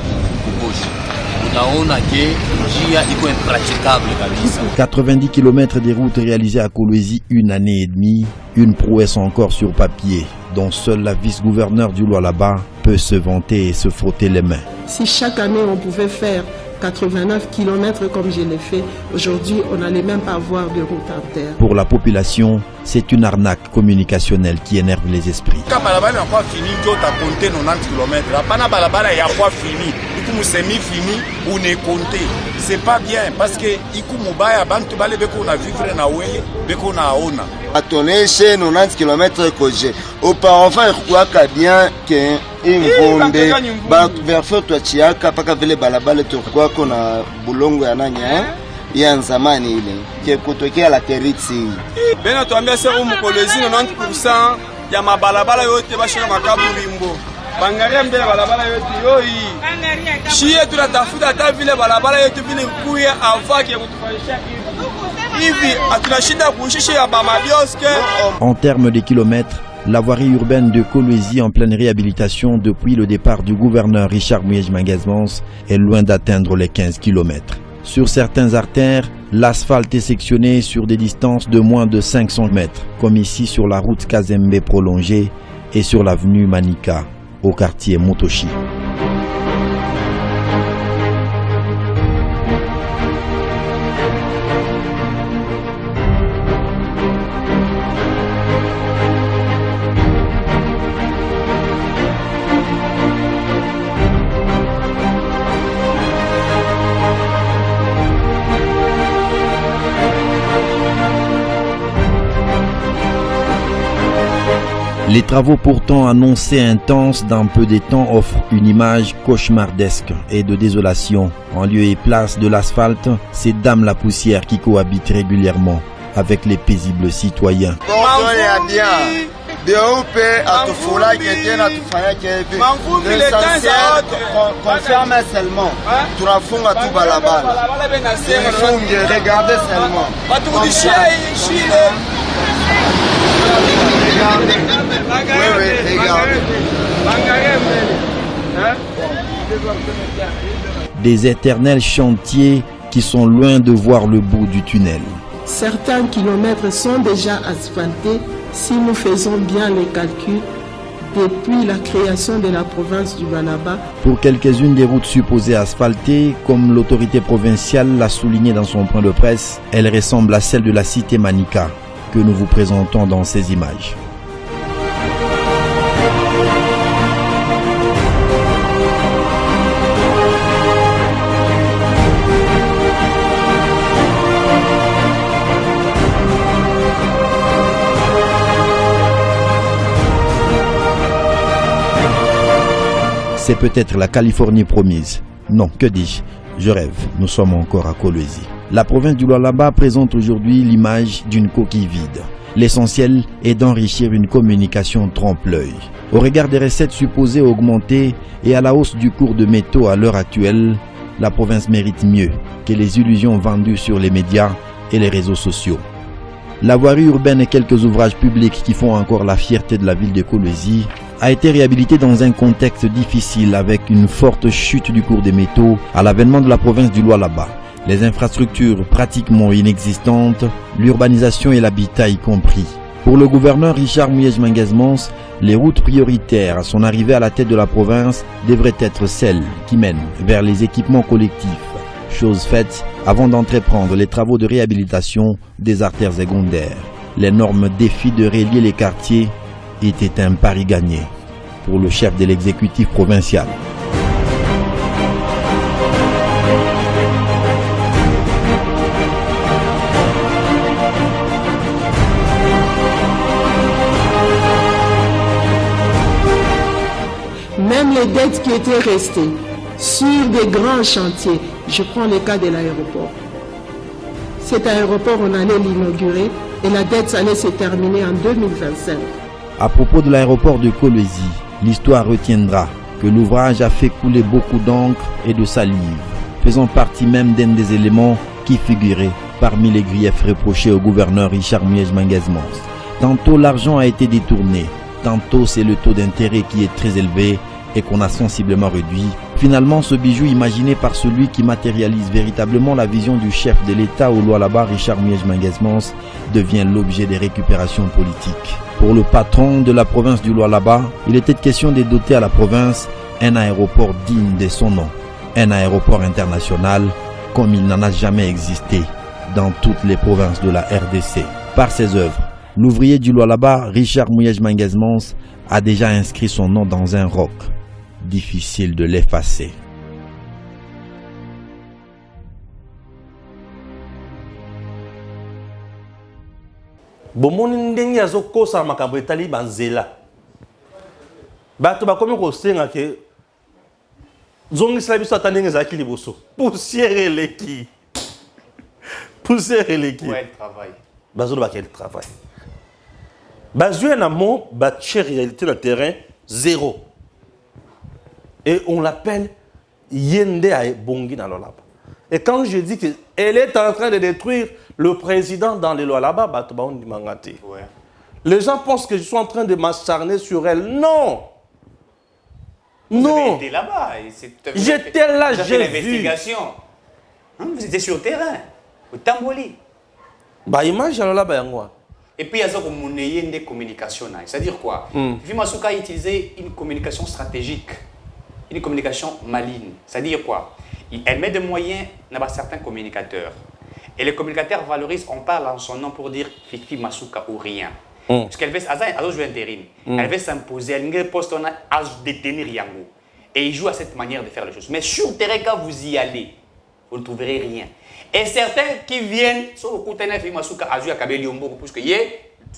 Speaker 7: gauche. Unaona que njia iko impraticable kabisa.
Speaker 4: 90 km de route réalisées à Kolwezi une année et demie, une prouesse encore sur papier, dont seul la vice-gouverneur du Lualaba peut se vanter et se frotter les mains.
Speaker 3: Si chaque année on pouvait faire 89 km comme je l'ai fait, aujourd'hui on n'allait même pas avoir de route en terre.
Speaker 4: Pour la population, c'est une arnaque communicationnelle qui énerve les esprits.
Speaker 5: Quand balabala n'a pas fini, tu as compté 90 km. La pana balabala n'a pas fini. Iku semi fini ou ne compté. C'est pas bien parce que iku mubaya bantu bale beko na vivre na weye beko na ona.
Speaker 8: Atoneshe 90 km koje. Auparavant quoi bien que ingombe ba verfo to chiaka paka vile balabala to kwa kona bulongo ya nanya ya nzamani ile ke kutokea la teritsi
Speaker 5: bena tuambia sasa Kolwezi 90% ya mabalabala yote bashaka makaburimbo bangaria mbele balabala yote yoi shie tunatafuta hata vile balabala yote vile kuya afaki ya kutufanyisha hivi atunashinda kuishisha ya bamabioske.
Speaker 4: En termes de kilomètres, la voirie urbaine de Kolwezi en pleine réhabilitation depuis le départ du gouverneur Richard Mouyej-Mangazmans est loin d'atteindre les 15 km. Sur certaines artères, l'asphalte est sectionné sur des distances de moins de 500 mètres, comme ici sur la route Kazembe prolongée et sur l'avenue Manika, au quartier Motoshi. Les travaux pourtant annoncés intenses dans peu de temps offrent une image cauchemardesque et de désolation. En lieu et place de l'asphalte, c'est Dame la poussière qui cohabite régulièrement avec les paisibles citoyens. Des éternels chantiers qui sont loin de voir le bout du tunnel.
Speaker 3: Certains kilomètres sont déjà asphaltés si nous faisons bien les calculs depuis la création de la province du Lualaba.
Speaker 4: Pour quelques-unes des routes supposées asphaltées, comme l'autorité provinciale l'a souligné dans son point de presse, elles ressemblent à celle de la cité Manika que nous vous présentons dans ces images. C'est peut-être la Californie promise. Non, que dis-je? Je rêve, nous sommes encore à Kolwezi. La province du Lualaba présente aujourd'hui l'image d'une coquille vide. L'essentiel est d'enrichir une communication trompe-l'œil. Au regard des recettes supposées augmenter et à la hausse du cours de métaux à l'heure actuelle, la province mérite mieux que les illusions vendues sur les médias et les réseaux sociaux. La voirie urbaine et quelques ouvrages publics qui font encore la fierté de la ville de Kolwezi a été réhabilité dans un contexte difficile avec une forte chute du cours des métaux à l'avènement de la province du Lualaba. Les infrastructures pratiquement inexistantes, l'urbanisation et l'habitat y compris. Pour le gouverneur Richard Muyej-Manguez-Mons, les routes prioritaires à son arrivée à la tête de la province devraient être celles qui mènent vers les équipements collectifs. Chose faite avant d'entreprendre les travaux de réhabilitation des artères secondaires. L'énorme défi de relier les quartiers était un pari gagné pour le chef de l'exécutif provincial.
Speaker 3: Même les dettes qui étaient restées sur des grands chantiers, je prends le cas de l'aéroport. Cet aéroport, on allait l'inaugurer et la dette allait se terminer en 2025.
Speaker 4: À propos de l'aéroport de Kolwezi, l'histoire retiendra que l'ouvrage a fait couler beaucoup d'encre et de salive, faisant partie même d'un des éléments qui figuraient parmi les griefs reprochés au gouverneur Richard Muyej-Manguez-Mons. Tantôt l'argent a été détourné, tantôt c'est le taux d'intérêt qui est très élevé et qu'on a sensiblement réduit. Finalement, ce bijou imaginé par celui qui matérialise véritablement la vision du chef de l'État au Lualaba, Richard Muyej-Manguez-Mons, devient l'objet des récupérations politiques. Pour le patron de la province du Lualaba, il était question de doter à la province un aéroport digne de son nom, un aéroport international comme il n'en a jamais existé dans toutes les provinces de la RDC. Par ses œuvres, l'ouvrier du Lualaba, Richard Muyej-Manguez-Mons, a déjà inscrit son nom dans un roc. Difficile de l'effacer.
Speaker 1: bomoni ndenge azokosa makambo etali banzela bato bakomi kosenga ke zongisela biso ata ndenge ezalaki liboso poussière eleki bazoloba quel travail bazwi na mo batie réalité na terrain zéro et on l'appelle yende a bongi na Lualaba. Et quand je dis qu'elle est en train de détruire le président dans les Lualaba, les gens pensent que je suis en train de m'acharner sur elle. Non!
Speaker 2: Vous avez été là-bas.
Speaker 1: J'étais là, j'ai vu.
Speaker 2: L'investigation. Vous étiez sur le terrain, au Tamboli. Et puis, il y a une communication. C'est-à-dire quoi? Fimasuka a utilisé une communication stratégique, une communication maligne. C'est-à-dire quoi? Elle met des moyens dans certains communicateurs. Et les communicateurs valorisent, on parle en son nom pour dire Fifi Masuka ou rien. Parce qu'elle veut, elle veut s'imposer, elle veut poste à détenir Yango. Et il joue à cette manière de faire les choses. Mais sur le terrain, quand vous y allez, vous ne trouverez rien. Et certains qui viennent, sur le côté de Fifi Masuka, Azu Akabeli Ombo, parce que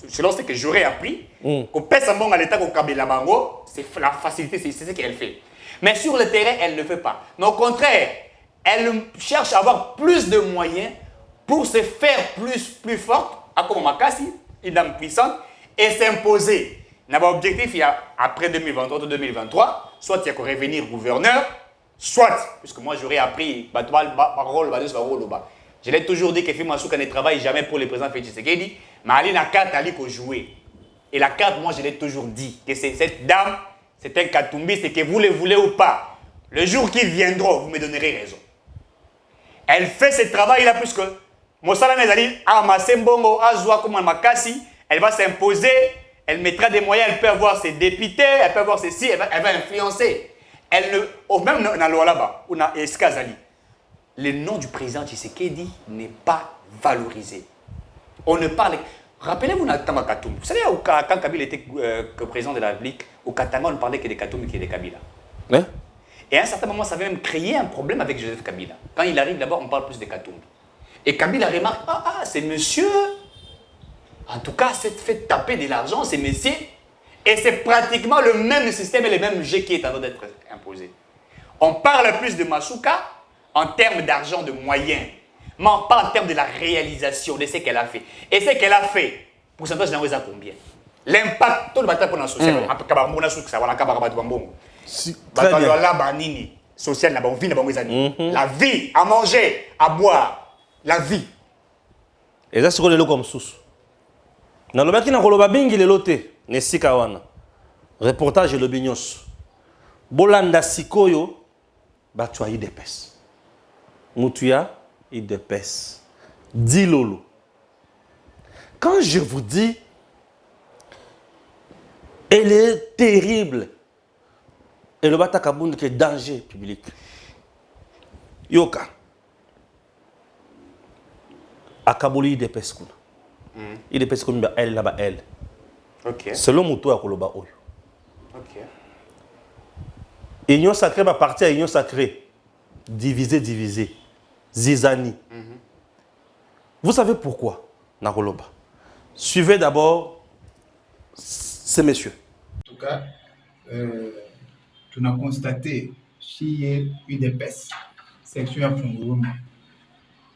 Speaker 2: selon ce que j'aurais appris, qu'on pèse un bon à l'état qu'on Kabela Bango, c'est la facilité, c'est ce qu'elle fait. Mais sur le terrain, elle ne le fait pas. Mais au contraire, elle cherche à avoir plus de moyens pour se faire plus forte, à comme Makasi, une dame puissante, et s'imposer. Notre objectif, il y a, après 2023, soit il y a qu'on revenir gouverneur, soit, puisque moi j'aurais appris, je l'ai toujours dit que Fimasuka ne travaille jamais pour le président Félix Tshisekedi, mais elle a une carte à jouer. Et la carte, moi je l'ai toujours dit, que cette dame, c'est un Katumbi, c'est que vous le voulez ou pas. Le jour qui viendra, vous me donnerez raison. Elle fait ce travail-là puisque Mosala Nezali a amassé Mbongo, Azwa comme Makasi, elle va s'imposer, elle mettra des moyens, elle peut avoir ses députés, elle peut avoir ceci, elle va influencer. Elle ne, même dans la loi là-bas, on a Eskazali. Le nom du président Tshisekedi n'est pas valorisé. On ne parle. Rappelez-vous Natama Katumbi. Vous savez, quand Kabila était président de la République, au Katanga, on ne parlait que des Katumbi et des Kabila.
Speaker 1: Hein?
Speaker 2: Et à un certain moment, ça avait même créé un problème avec Joseph Kabila. Quand il arrive d'abord, on parle plus de Katumbi. Et Kabila remarque, c'est monsieur. En tout cas, c'est fait taper de l'argent, c'est monsieur. Et c'est pratiquement le même système et le même jeu qui est en train d'être imposé. On parle plus de Masuka en termes d'argent, de moyens. Mais on parle en termes de la réalisation, de ce qu'elle a fait. Et ce qu'elle a fait, pourcentage d'envoyer à combien? L'impact, tout le bataille pour la société, social, la vie, à manger, à boire, la vie.
Speaker 1: Et ça, c'est ce qu'on est comme sous. Dans le bac, il y a un bingi le lote, Nesika wana. Reportage le bignos. Bolanda sikoyo, batua idepes. Mutuya idepes. Dis lolo. Quand je vous dis, elle est terrible. Et le batakabund qui est danger public. Yoka. Akabuli idepes kuna. Il est comme elle là-bas, elle.
Speaker 2: Ok.
Speaker 1: Selon Moutou à Koloba Oyo.
Speaker 2: Ok.
Speaker 1: Union sacrée va partir à union sacrée. Divisé. Zizani. Vous savez pourquoi, Nakoloba? Suivez d'abord ces messieurs.
Speaker 9: En tout cas, tu as constaté chez UDPS, section à Fungourumi.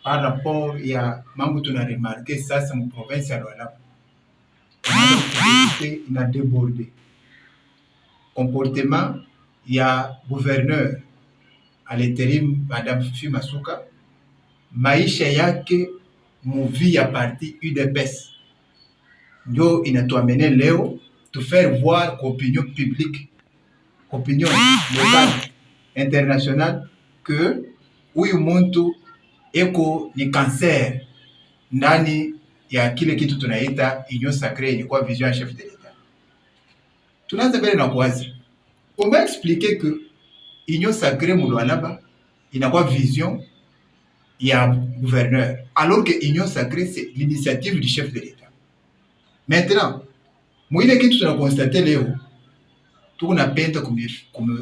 Speaker 9: Par rapport à Mambo, tu as remarqué ça, c'est une province à Lualaba. Il a débordé. Comportement, il y a gouverneur à l'intérim, Madame Fifi Masuka. Maisha yake movie à parti UDPS. Yo, il a tout amené Léo, te faire voir l'opinion publique, l'opinion locale, internationale, que huyu muntu eko ni cancer ndani ya kile kitu tunaita union sacrée yenye kwa vision ya chef de l'État. Tunaanza mbele na kuwazi. On m'a expliqué que union sacrée mu Lualaba inakuwa vision ya gouverneur, alors que union sacrée c'est l'initiative du chef de l'État. Maintenant, mwile kitu tunakonstater leo tunapenda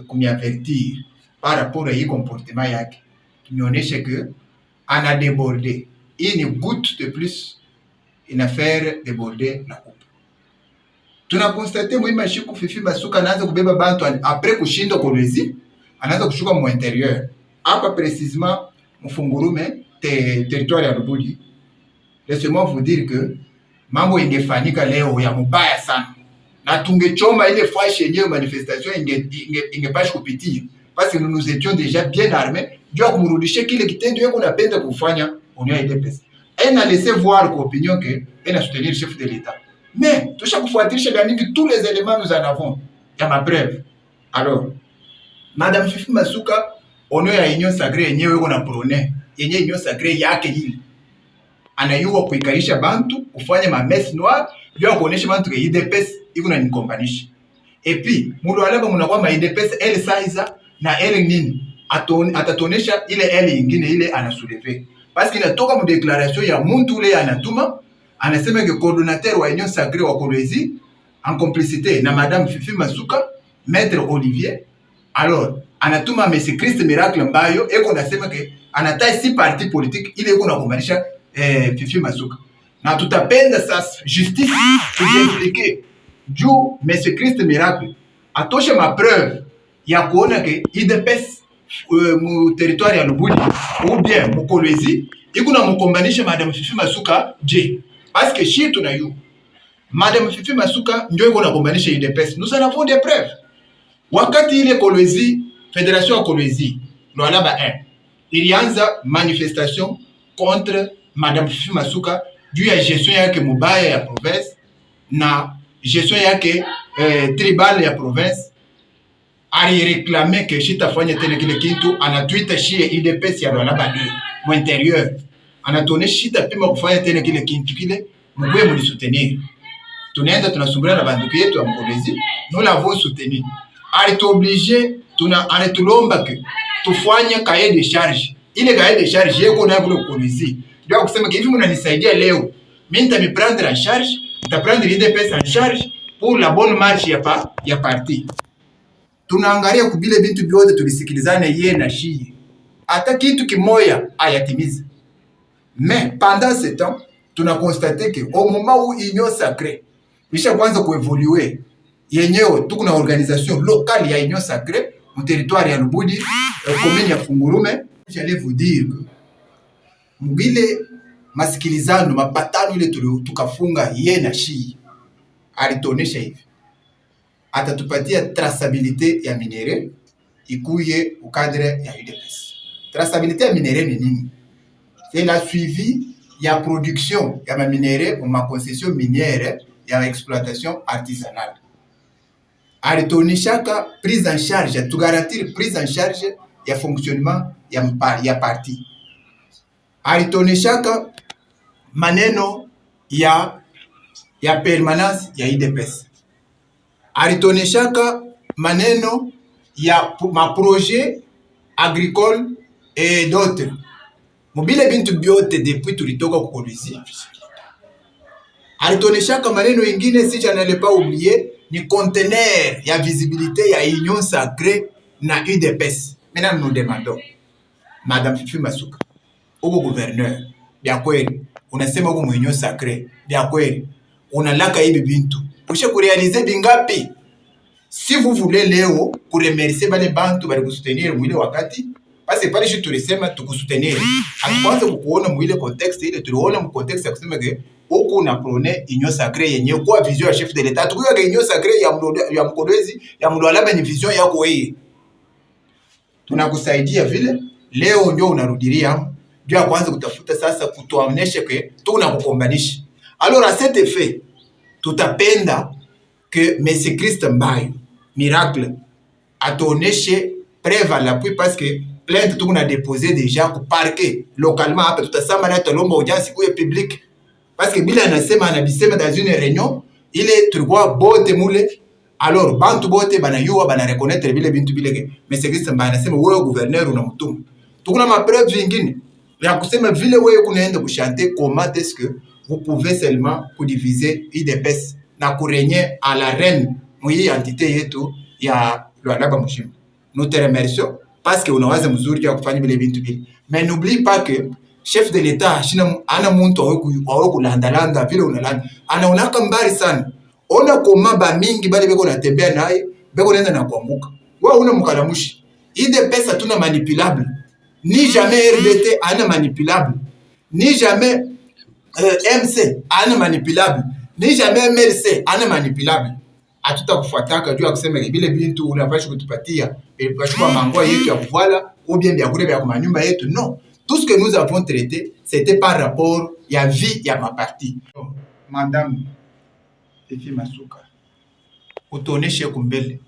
Speaker 9: kumiavertir par rapport à hii comportement yake. Tumeonyesha que on a débordé. Une goutte de plus, une affaire déborder la coupe. Tu as constaté que Chiku Fifi Masuka anaanza kubeba bantu après kushinda Kolwezi, anaanza kushuka mu intérieur. Hapa précisément Mfungurume, territoire ya Lubudi. Laissez-moi vous dire que mambo ingefanyika leo ya mubaya sana. Na tungechoma ile fois yenyewe manifestation ingepashi kupitia. Parce que nous étions déjà bien armés. Dieu a kumrudishia kile kitendo yako unapenda kufanya union UDPS. Elle a laissé voir l'opinion que elle a soutenu le chef de l'État. Mais tout ça kufuatilisha gani tous les éléments nous en avons. Il y a ma preuve. Alors, Madame Fifi Masuka ono ya union sacrée yenyewe yuko na prone. Yenyewe union sacrée yake hili. Anayua kuikarisha bantu kufanya ma messe noire, ndio kuonesha bantu ke UDPS iko na nikombanisha. Et puis, Lualaba mnakuwa ma UDPS elle saiza na elle nini? Atatonesha ile elle ingine ile anasoulever. Parce qu'il inatoka mu déclaration ya muntu ule anatuma, anasema que coordonnateur wa union sacrée wa Kolwezi en complicité na Madame Fifi Masuka, Maître Olivier. Alors, anatuma M. Christ Miracle Mbayo eko nasema que anatai si parti politique ile eko na kumaanisha Fifi Masuka. Na tutapenda sasa justice kujiimpliquer juu M. Christ Miracle atoshe ma preuve ya kuona que UDPS mu territoire ya Lubudi ou bien mu Kolwezi iko na mkombanisha Madame Fifi Masuka je. Parce que shi tunayu Madame Fifi Masuka ndio iko na kombanisha UDPS. Nous en avons des preuves. Wakati ile Kolwezi, Fédération ya Kolwezi, Lualaba 1, ilianza manifestation contre Madame Fifi Masuka juu ya gestion yake mubaya ya province na gestion yake tribal ya province. alireklame ke shitafanya tena kile kitu, anatuita shie IDPS ya Lualaba de mu interieur, anatuonesha shitapima kufanya tena kile kitu kile, mkuye mulisoutenir. Tunaenda tunasumbulia na banduku yetu ya Mkolwezi, nous l'avons soutenu. Alituoblige, anatulomba ke tufanye cahier de charge. Ile cahier de charge yeko na kule Mkolwezi. Ndio kusema hivi mnanisaidia leo, mimi nitaprendre en charge, nitaprendre IDPS en charge pour la bonne marche ya parti. Tunaangalia kubile bintu byote tulisikilizana yeye na shie. Hata kitu kimoya ayatimiza. Mais pendant ce temps, tuna constaté que au moment où Union Sacrée isha kwanza kuevolue yenyewe, tuko na organisation locale ya Union Sacrée mu territoire ya Lubudi, commune ya Fungurume. J'allais vous dire que mbile masikilizano mapatano ile tukafunga yeye na shie, alitonesha hivi atatupatia traçabilité ya minere ikuye au cadre ya UDPS. Traçabilité ya minere ni nini? C'est la suivi ya production ya ma minere ou ma concession minière ya exploitation artisanale. Alitonishaka prise en charge, tu garantir prise en charge ya fonctionnement ya parti. Alitonishaka maneno ya permanence ya UDPS. Alitoneshaka maneno ya ma projet agricole et d'autres. Mobile bintu biote depuis tulitoka kwa Kolwezi. Alitoneshaka maneno ingine, si je n'allais pas oublier, ni conteneur ya visibilité ya Union Sacrée na UDPS. Maintenant nous demandons, Madame Fifi Masuka, uko gouverneur, bia kweli, unasema uko Union Sacrée, bia kweli, unalaka hivi bintu. Ushe kurealize bingapi? Si vous voulez leo kuremercier bale bantu bali kusoutenir mwile wakati, parce que pale shi tulisema tukusoutenir. Hatuanze kukuona mwile context ile, tuliona mu context ya kusema ke huko na prone Union Sacrée yenye kwa vision ya chef de l'État. Tukuwa ke Union Sacrée ya Mkolwezi ya Lualaba ni vision yako wewe. Tunakusaidia vile, leo ndio unarudilia, ndio kwanza kutafuta sasa kutuonesha ke tunakukombanisha. Alors à cet effet, tutapenda que M. Christ Mbayo Miracle atoneshe preuve à l'appui, parce que plainte tout on a déposé déjà au parquet localement. Après tout ça, on a talomba audience pour le public, parce que bila anasema anabisema dans une réunion il est trois bote moule. Alors bantu bote bana yuwa bana reconnaître bile bintu bile ke M. Christ Mbayo anasema wewe gouverneur unamtuma. Tukuna ma preuve vingine ya kusema vile wewe kunaenda kushante. Comment est-ce que vous pouvez seulement diviser IDPS na kurégner à la reine mwi entité yetu ya Lualaba mshima? Nous te remercions parce que unawaza mzuri ya kufanya bile bintu bile. Mais n'oublie pas que chef de l'État shina ana muntu wa kulandalanda vile unalanda. Anaonaka mbali sana. Ona koma ba mingi bale beko natembea naye, beko nenda na kuanguka. Wewe una mkalamushi. IDPS hatuna manipulable. Ni jamais RDT ana manipulable. Ni jamais MC ana manipulable. Ni jamais MLC ana manipulable. Atuta kufuataka juu ya kusema bile bintu unapaswa kutupatia kwa mango yetu ya kuvala ou bien ya kule ya kwa nyumba yetu. Non, tout ce que nous avons traité c'était par rapport ya vie ya ma partie. Madame Fifi Masuka, utoneshe kumbele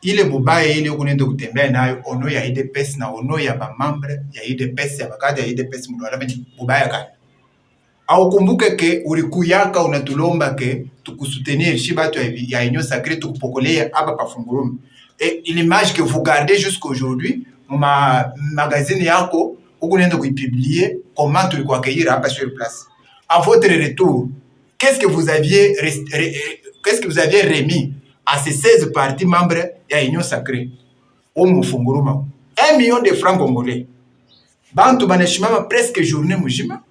Speaker 9: ile bubaye ile kunende kutembea nayo ono ya IDPS na ono ya ba membre ya IDPS ya bakada ya IDPS Lualaba ni bubaye gani? Au kumbuke ke ulikuyaka unatulomba ke tukusoutenir shibatu ya Union Sacrée tukupokolea hapa pa Fungurume. Et l'image que vous gardez jusqu'aujourd'hui ma magazine yako ukunenda kuipublier comment tulikuwa accueillir hapa sur place. À votre retour, qu'est-ce que vous aviez remis à ces 16 partis membres ya Union Sacrée au Mufunguruma? 1 million de francs congolais. Bantu banashimama presque journée mujima.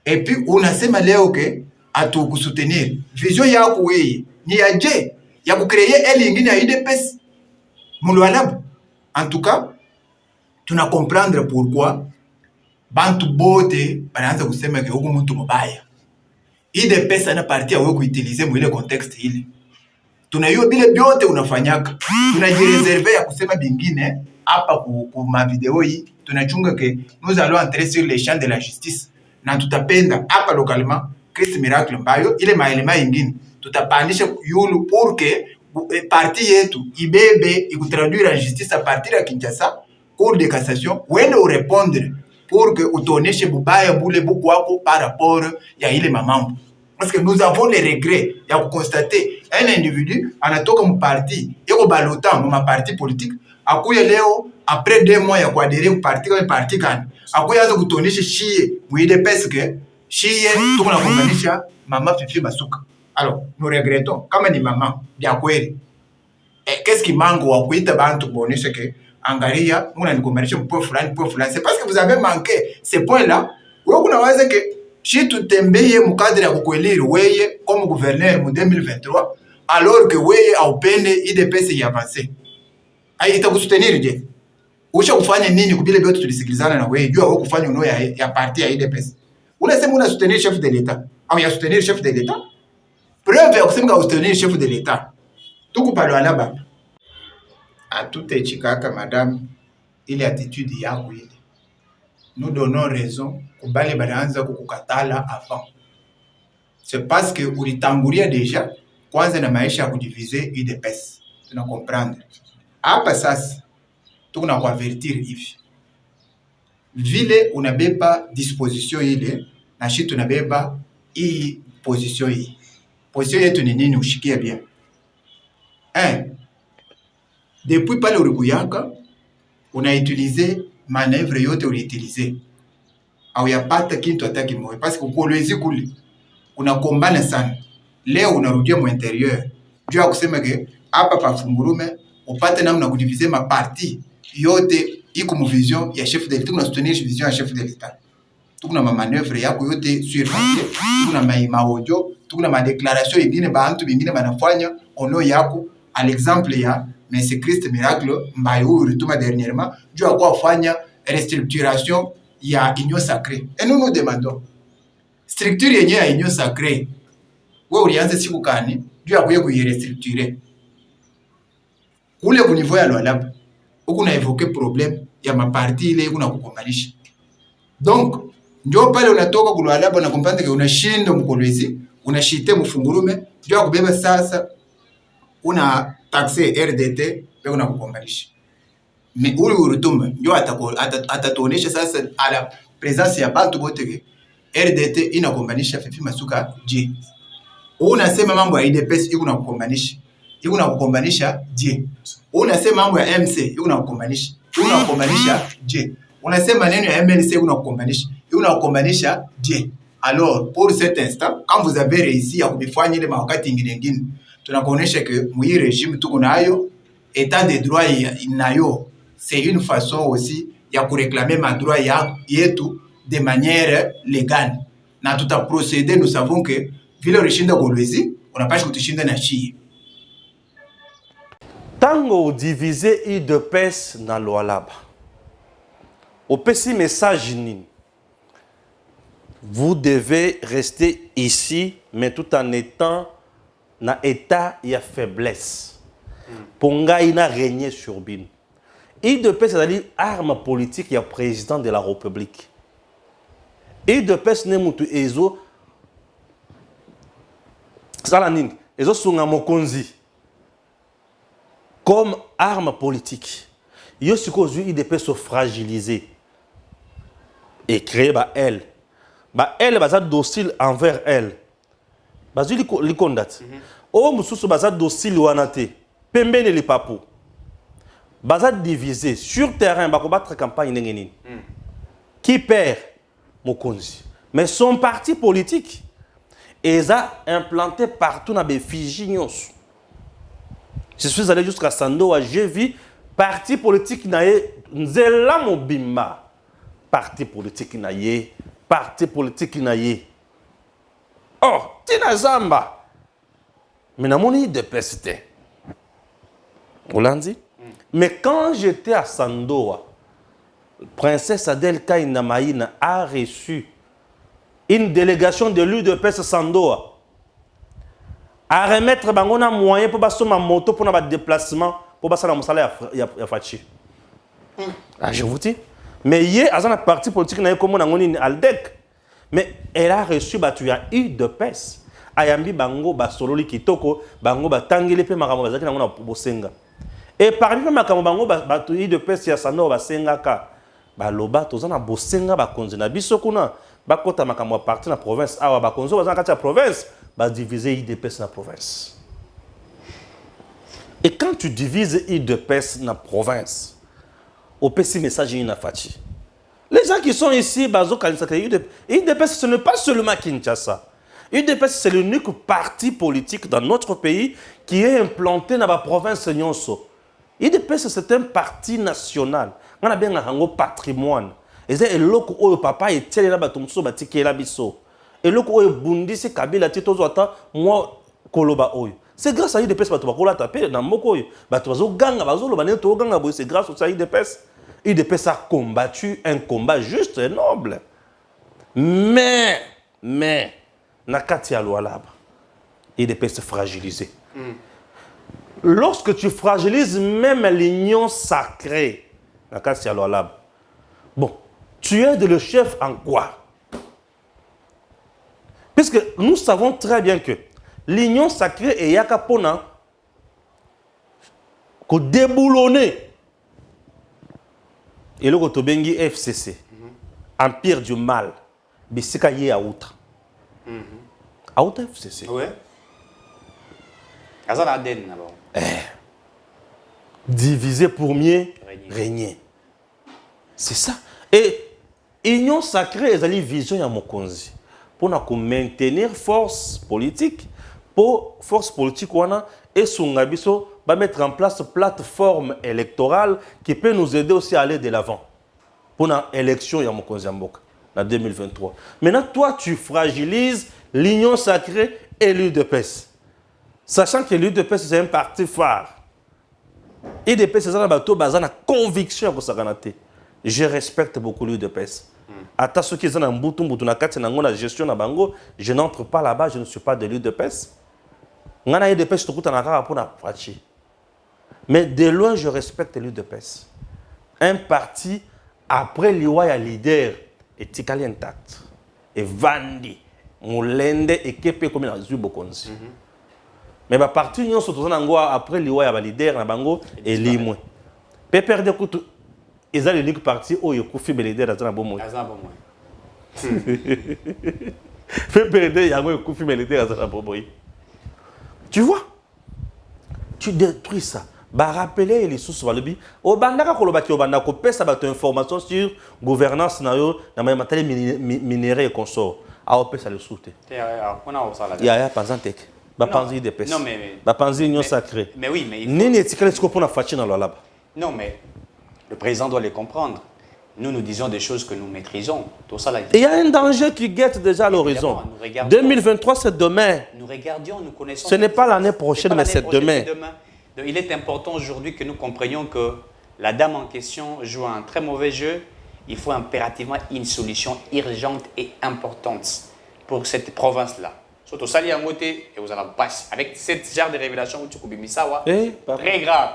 Speaker 9: Et puis unasema leo ke atukusoutenir. Vision yako wewe ni aje ya kucreer elle ingine ya IDPS Lualaba. En tout cas, tuna comprendre pourquoi bantu bote banaanza kusema ke huko mtu mbaya. IDPS ana parti awe kuutiliser mwile contexte ile. Tunayua bile byote unafanyaka. Tunajireserve ya kusema bingine hapa ku ma video hii. Tunachunga ke nous allons entrer sur les champs de la justice. Na tutapenda hapa localement Christ Miracle Mbayo ile maelema ingine tutapandisha yulu pour que parti yetu ibebe ikutraduire en justice à partir ya Kinshasa, cour de cassation, uende urepondre pour que utoneshe bubaya bule buku wako par rapport ya ile mamambo. Parce que nous avons les regrets ya constater un individu anatoka mparti yako balota mu parti politique akuye leo après 2 mois ya kuadere mu parti comme parti gani akuye anza kutonesha shie muide peske shie tuko na kuunganisha mama Fifi Masuka. Alors nous regrettons kama ni mama bya kweli. Qu'est-ce qui manque wa kuita bantu kuonesha que angalia muna nikomalisha point fulani. C'est parce que vous avez manqué ces points là. Wewe kunawaza que si tutembeye mukadri ya kukweliri weye comme gouverneur mu 2023 alors que weye aupende IDPS ya avance. Ai itakusutenir je? Usha kufanya nini kubile byote tulisikilizana na weye? Jua wewe kufanya uno ya parti ya IDPS. Unasema una soutenir chef de l'État. Au ya soutenir chef de l'État? Preuve ya kusema ka soutenir chef de l'État. Tukupalo alaba. À tout chikaka madame, ile attitude yako ile. Nous donnons raison kubale banaanza kukukatala avant. C'est parce que ulitangulia déjà kwanza na maisha ya kudiviser UDPS. Tuna comprendre. Hapa sasa tuna kuavertir hivi. Vile unabeba disposition ile na shi tunabeba hii position hii. Position yetu ni nini ushikie bien? Depuis pale urikuyaka una utiliser manœuvre yote uliutiliser. Au yapata kintu ataki moyo parce que ukolwezi kule unakombana sana. Leo unarudia mu intérieur. Juu ya kusema ke hapa pa Fungurume upate namna kudiviser ma parti yote iko mu vision ya chef de l'État, na soutenir vision ya chef de l'État. Tukuna ma manœuvre yako yote sur papier, tukuna ma audio, tukuna ma déclaration ingine bantu bingine banafanya ono yako à l'exemple ya Monsieur Christ Miracle Mbayo rituma dernièrement juu akwa fanya restructuration ya Union Sacrée. Et nous nous demandons structure yenye ya Union Sacrée wewe ulianza siku kani juu akuye kuirestructurer kule ku niveau ya Lualaba huko na évoquer problème ya maparti ile kuna kukomalisha. Donc ndio pale unatoka ku Lualaba na comprendre que unashinda mkolwezi unashite Mfungurume juu kubeba sasa una taxe RDT pe kuna kukomalisha. Mais ule urutumba ndio atatuonesha sasa à la présence ya bantu bote ke RDT inakombanisha Fifi Masuka je. Unasema mambo ya IDPS iko na kukombanisha. Iko na kukombanisha je. Unasema mambo ya MC iko na kukombanisha. Iko na kukombanisha je. Unasema neno ya MLC iko na kukombanisha. Iko na kukombanisha je. Alors pour cet instant quand vous avez réussi à kubifanya ile wakati ingine tunakuonesha que mwi régime tuko nayo état de droit inayo. C'est une façon aussi ya kuréclamer ma droit yetu de manière légale. Na tuta procéder, nous savons que vile ulishinda Kolwezi, unapaswa kutushinda na Shie.
Speaker 1: Tango diviser UDPS na Lualaba. Au petit message nini. Vous devez rester ici, mais tout en étant dans état de faiblesse. Ponga ina régner sur bin. UDPS c'est-à-dire arme politique ya président de la République. UDPS ne mutu ezo sala nini ezo sunga mokonzi comme arme politique. Yo suppose UDPS se fragiliser et créer elle baza docile envers elle. Bazu li kondat. O mususu baza docile wanate. Pembene li papu. Baza divisé sur terrain ba combattre campagne nengeni. Qui perd Mokonzi. Mais son parti politique est implanté partout dans les Fijignos. Je suis allé jusqu'à Sandoa, j'ai vu parti politique naye Nzela Mobimba. Parti politique naye, parti politique naye. Oh, Tina Zamba. Mais n'a mon de PST. Hollandi. Mais quand j'étais à Sandoa, Princesse Adel Kaina Maïna a reçu une délégation de l'UDPS Sandoa à remettre un moyen pour passer ma moto pour un déplacement pour passer la moussala à Fachi. Je vous dis. Mais hier, à la partie politique, comme on a Aldec. Mais elle a reçu UDPS ayambi bango basololi kitoko bango batangeli pe makambo bazaki nango na bosenga et parmi pe makambo bango bato UDPS ya Sanor basengaka baloba toza na bosenga bakonzi na biso kuna bakota makambo parti na province awa bakonzo baza na kati ya province badiviser UDPS na province. Et quand tu divises UDPS na province au petit message na fachi. Les gens qui sont ici, UDPS, ce n'est pas seulement Kinshasa. UDPS, c'est l'unique parti politique dans notre pays qui est implanté dans la province Nyonso. UDPS, c'est un parti national. On a bien un patrimoine. Et c'est le papa et tel là batumso batiki la biso. Et le ko bundi c'est Kabila tito zota moi koloba oyo. C'est grâce à UDPS bato bakola taper dans moko yo. Bato bazo ganga bazo lo bané to ganga boy, c'est grâce à UDPS. UDPS a combattu un combat juste et noble. Mais, Nakati Aloualaba, UDPS est fragilisé. Lorsque tu fragilises même l'union sacrée, Nakati Aloualaba, bon, tu aides le chef en quoi? Puisque nous savons très bien que l'union sacrée est yakapona, qu'on déboulonner. Et le Kotobengi FCC, Empire du Mal, Bissika Ye Aouta. Aouta FCC.
Speaker 2: Oui. Azan Aden d'abord.
Speaker 1: Diviser pour mieux régner. C'est ça. Et Union sacrée est une vision à Mokonzi. Pour maintenir force politique, pour force politique, et Sungabiso va mettre en place une plateforme électorale qui peut nous aider aussi à aller de l'avant pour l'élection de Mokonzi Mboka en 2023. Maintenant, toi, tu fragilises l'Union sacrée et l'UDPS. Sachant que l'UDPS, c'est un parti phare. L'UDPS, c'est une conviction que ça a. Je respecte beaucoup l'UDPS. Ata ceux qui sont en Boutou, la gestion de Bango, je n'entre pas là-bas, je ne suis pas de l'UDPS. Mais de loin, je respecte l'UDPS. Un parti, après l'Iwaya leader, est tikali intact. Et Vandi, Moulende et Kepe comme dans Zubokonzi. Mais le parti, nous sommes après l'Iwaya leader, et Limoué. Peut perdre coup. Ils ont l'unique parti où il y a Koufi Beleder dans un bon moment. Fait perdre, il y a Koufi Beleder dans un bon moment. Tu vois? Tu détruis ça. Bah rappeler les sources valobi. Au bandaka kolobaki au bandako pesa bato information sur gouvernance na yo na matériel minéraux et consort. A op ça le soute. Il y a Panzantek. Ba Panzi de pesa. Non mais ba Panzi union sacrée.
Speaker 2: Mais oui, mais
Speaker 1: nini etikale siko pour na fachi na lolaba.
Speaker 2: Non mais le président doit les comprendre. Nous disons des choses que nous maîtrisons. Tout ça là.
Speaker 1: Il y a un danger qui guette déjà à l'horizon. 2023, c'est demain.
Speaker 2: Nous regardions, nous connaissons.
Speaker 1: Ce n'est pas l'année prochaine, mais c'est demain.
Speaker 2: Donc, il est important aujourd'hui que nous comprenions que la dame en question joue un très mauvais jeu. Il faut impérativement une solution urgente et importante pour cette province-là. Surtout ça, il y a un côté, et vous allez passer avec cette genre de révélation où tu peux misawa. Très grave.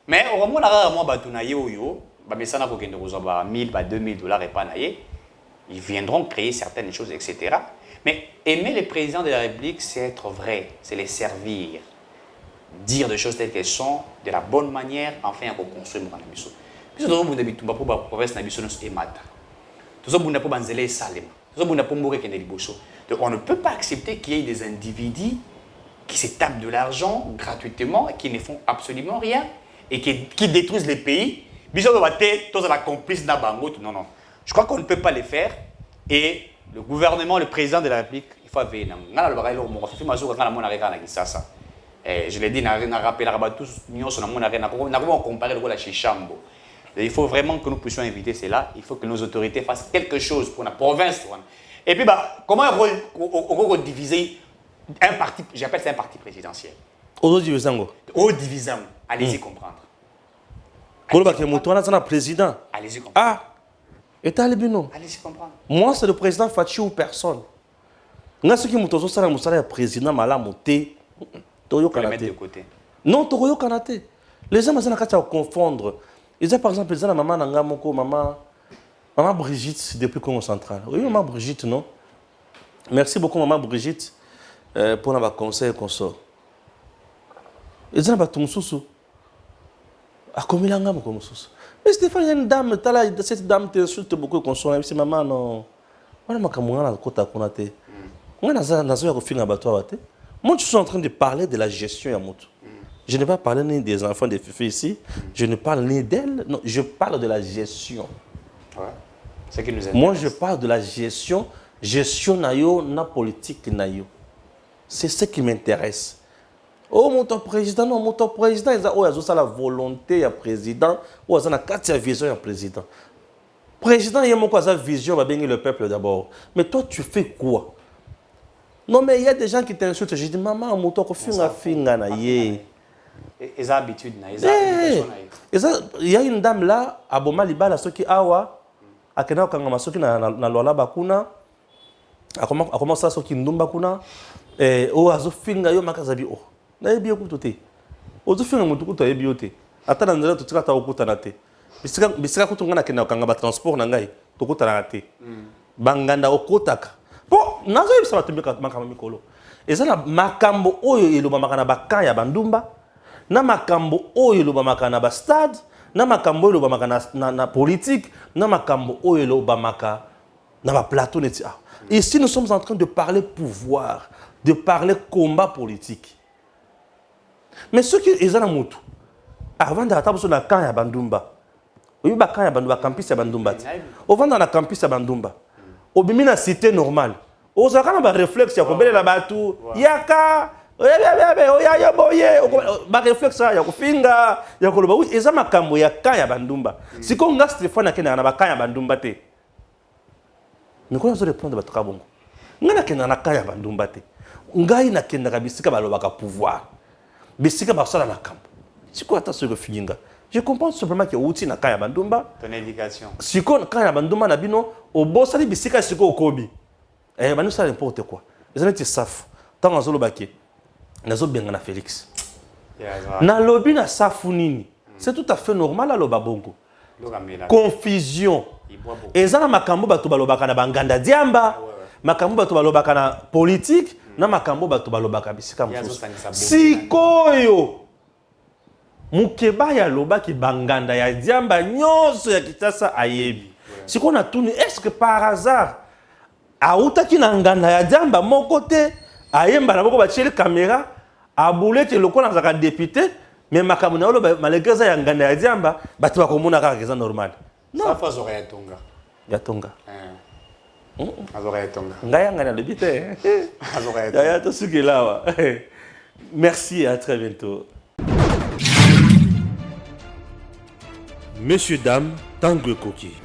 Speaker 2: Mais au moment où on a basana ko kende kozaba 1000 ba 2000 dollars et pas naïe, ils viendront créer certaines choses, etc. Mais aimer les présidents de la République, c'est être vrai, c'est les servir, dire des choses telles qu'elles sont, de la bonne manière, enfin à construire mon abisso. Puis nous avons des pour la province nabisso nous emata. Nous avons pour banzele salem. Nous avons pour mourir kende liboso. Donc on ne peut pas accepter qu'il y ait des individus qui se tapent de l'argent gratuitement, qui ne font absolument rien et qui détruisent les pays. Non, non. Je crois qu'on ne peut pas les faire. Et le gouvernement, le président de la République, il faut venir. Je l'ai dit, il faut vraiment que nous puissions éviter cela. Il faut que nos autorités fassent quelque chose pour la province. Et puis, comment on diviser un parti, j'appelle ça un parti présidentiel.
Speaker 1: Au divisango.
Speaker 2: Allez-y comprendre.
Speaker 1: Président.
Speaker 2: Allez-y comprendre.
Speaker 1: Ah, et talibino.
Speaker 2: Allez-y comprendre.
Speaker 1: Moi, c'est le président Fachi ou personne. Nga ce qui moutozo sala musala président malamoté.
Speaker 2: Toyo Kanate. De côté.
Speaker 1: Non, Toyo Kanate. Les gens mazana kata confondre. Ils ont par exemple les maman nanga moko maman Brigitte depuis Congo central. Oui, maman Brigitte non. Merci beaucoup maman Brigitte. pour un conseil qu'on sort. Et ça n'a pas tout sous. À combien de temps comme sous? Mais Stéphane, il y a une dame, cette dame t'insulte beaucoup qu'on soit. C'est maman, non. Moi, je suis en train de parler de la gestion. Je ne vais pas parler ni des enfants des filles ici. Je ne parle ni d'elle. Non, je parle de la gestion.
Speaker 2: Ouais. C'est qui nous intéresse.
Speaker 1: Moi, je parle de la gestion. Gestion nayo, na politique nayo. C'est ce qui m'intéresse. Oh, mon président, non, mon président, il a la volonté du président, ou il a la vision du président. Président, il y a une vision, il va bénir le peuple d'abord. Mais toi, tu fais quoi? Non, mais il y a des gens qui t'insultent. Je dis, maman, mon tour,
Speaker 2: ils ont habitude.
Speaker 1: Il y a une dame là, à Boma Libala, ceux qui awa, à Kena Kangama, ceux qui na Lola Bakuna, à comment ça, ceux qui n'ont Bakuna, et au Azofinga, yo Makazabi, oh. Na ebi okutote. Ozofinga mutukuto ebi yote. Ata na nzela tutika ta okuta na te. Bisika kutunga na kena kanga ba transport na ngai, tokuta na te. Banganda okotaka. Po nazo yebisa batumbika makamba mikolo. Ezala makambo oyo eloba makana bakaya ya bandumba, na makambo oyo eloba makana ba stade, na makambo oyo eloba makana na politique, na makambo oyo eloba makana na ba plateau neti. Ici nous sommes en train de parler pouvoir, de parler combat politique. Mais ceux qui sont en moto, avant d'attendre sur la camp ya bandumba, oui ba camp ya bandumba, campus ya bandumba. Au vent dans la campus ya bandumba, au bimi na cité normale. Au zaka na ba réflexe ya kombele la batu, yaka, oya boye, ba réflexe ya kofinga, ya koloba oui, eza makambo ya camp ya bandumba. Si ko nga Stéphane akena na ba camp ya bandumba te. Mais ko zo répondre ba toka bongo. Nga na kena na camp ya bandumba te. Ngai na kena ka bisika ba lobaka pouvoir. Bisika basala na kampo. C'est quoi ta sœur Filinga? Je comprends simplement que outi na kaya bandumba.
Speaker 2: Ton éducation.
Speaker 1: Siko kaya bandumba na bino au bossali bisika siko okobi. Eh banu ça n'importe quoi. Les amis saf. Tant azolo baki. Nazo benga na Félix. Na lobi na safu nini. C'est tout à fait normal à loba bongo. Confusion. Ezana makambo bato balobaka na banganda diamba. Makambo bato balobaka na politique. Na makambo bato balobaka bisika mususu. Sikoyo mukeba ya loba ki banganda ya diamba nyonso ya kitasa ayebi. Siko na tuni est-ce que par hasard auta ki na nganda ya diamba mon côté ayemba na boko ba chele caméra abule te lokola zaka député mais makambo na loba malgré ça ya nganda ya diamba bato bakomona kaka keza normal.
Speaker 2: Non, ça faut ya tonga.
Speaker 1: Ya tonga.
Speaker 2: Azoraya tonga.
Speaker 1: Ngaya na lebite. Azoraya tonga. Ya to sukilawa. Merci et à très bientôt. Messieurs, dames, Tanguy Koki.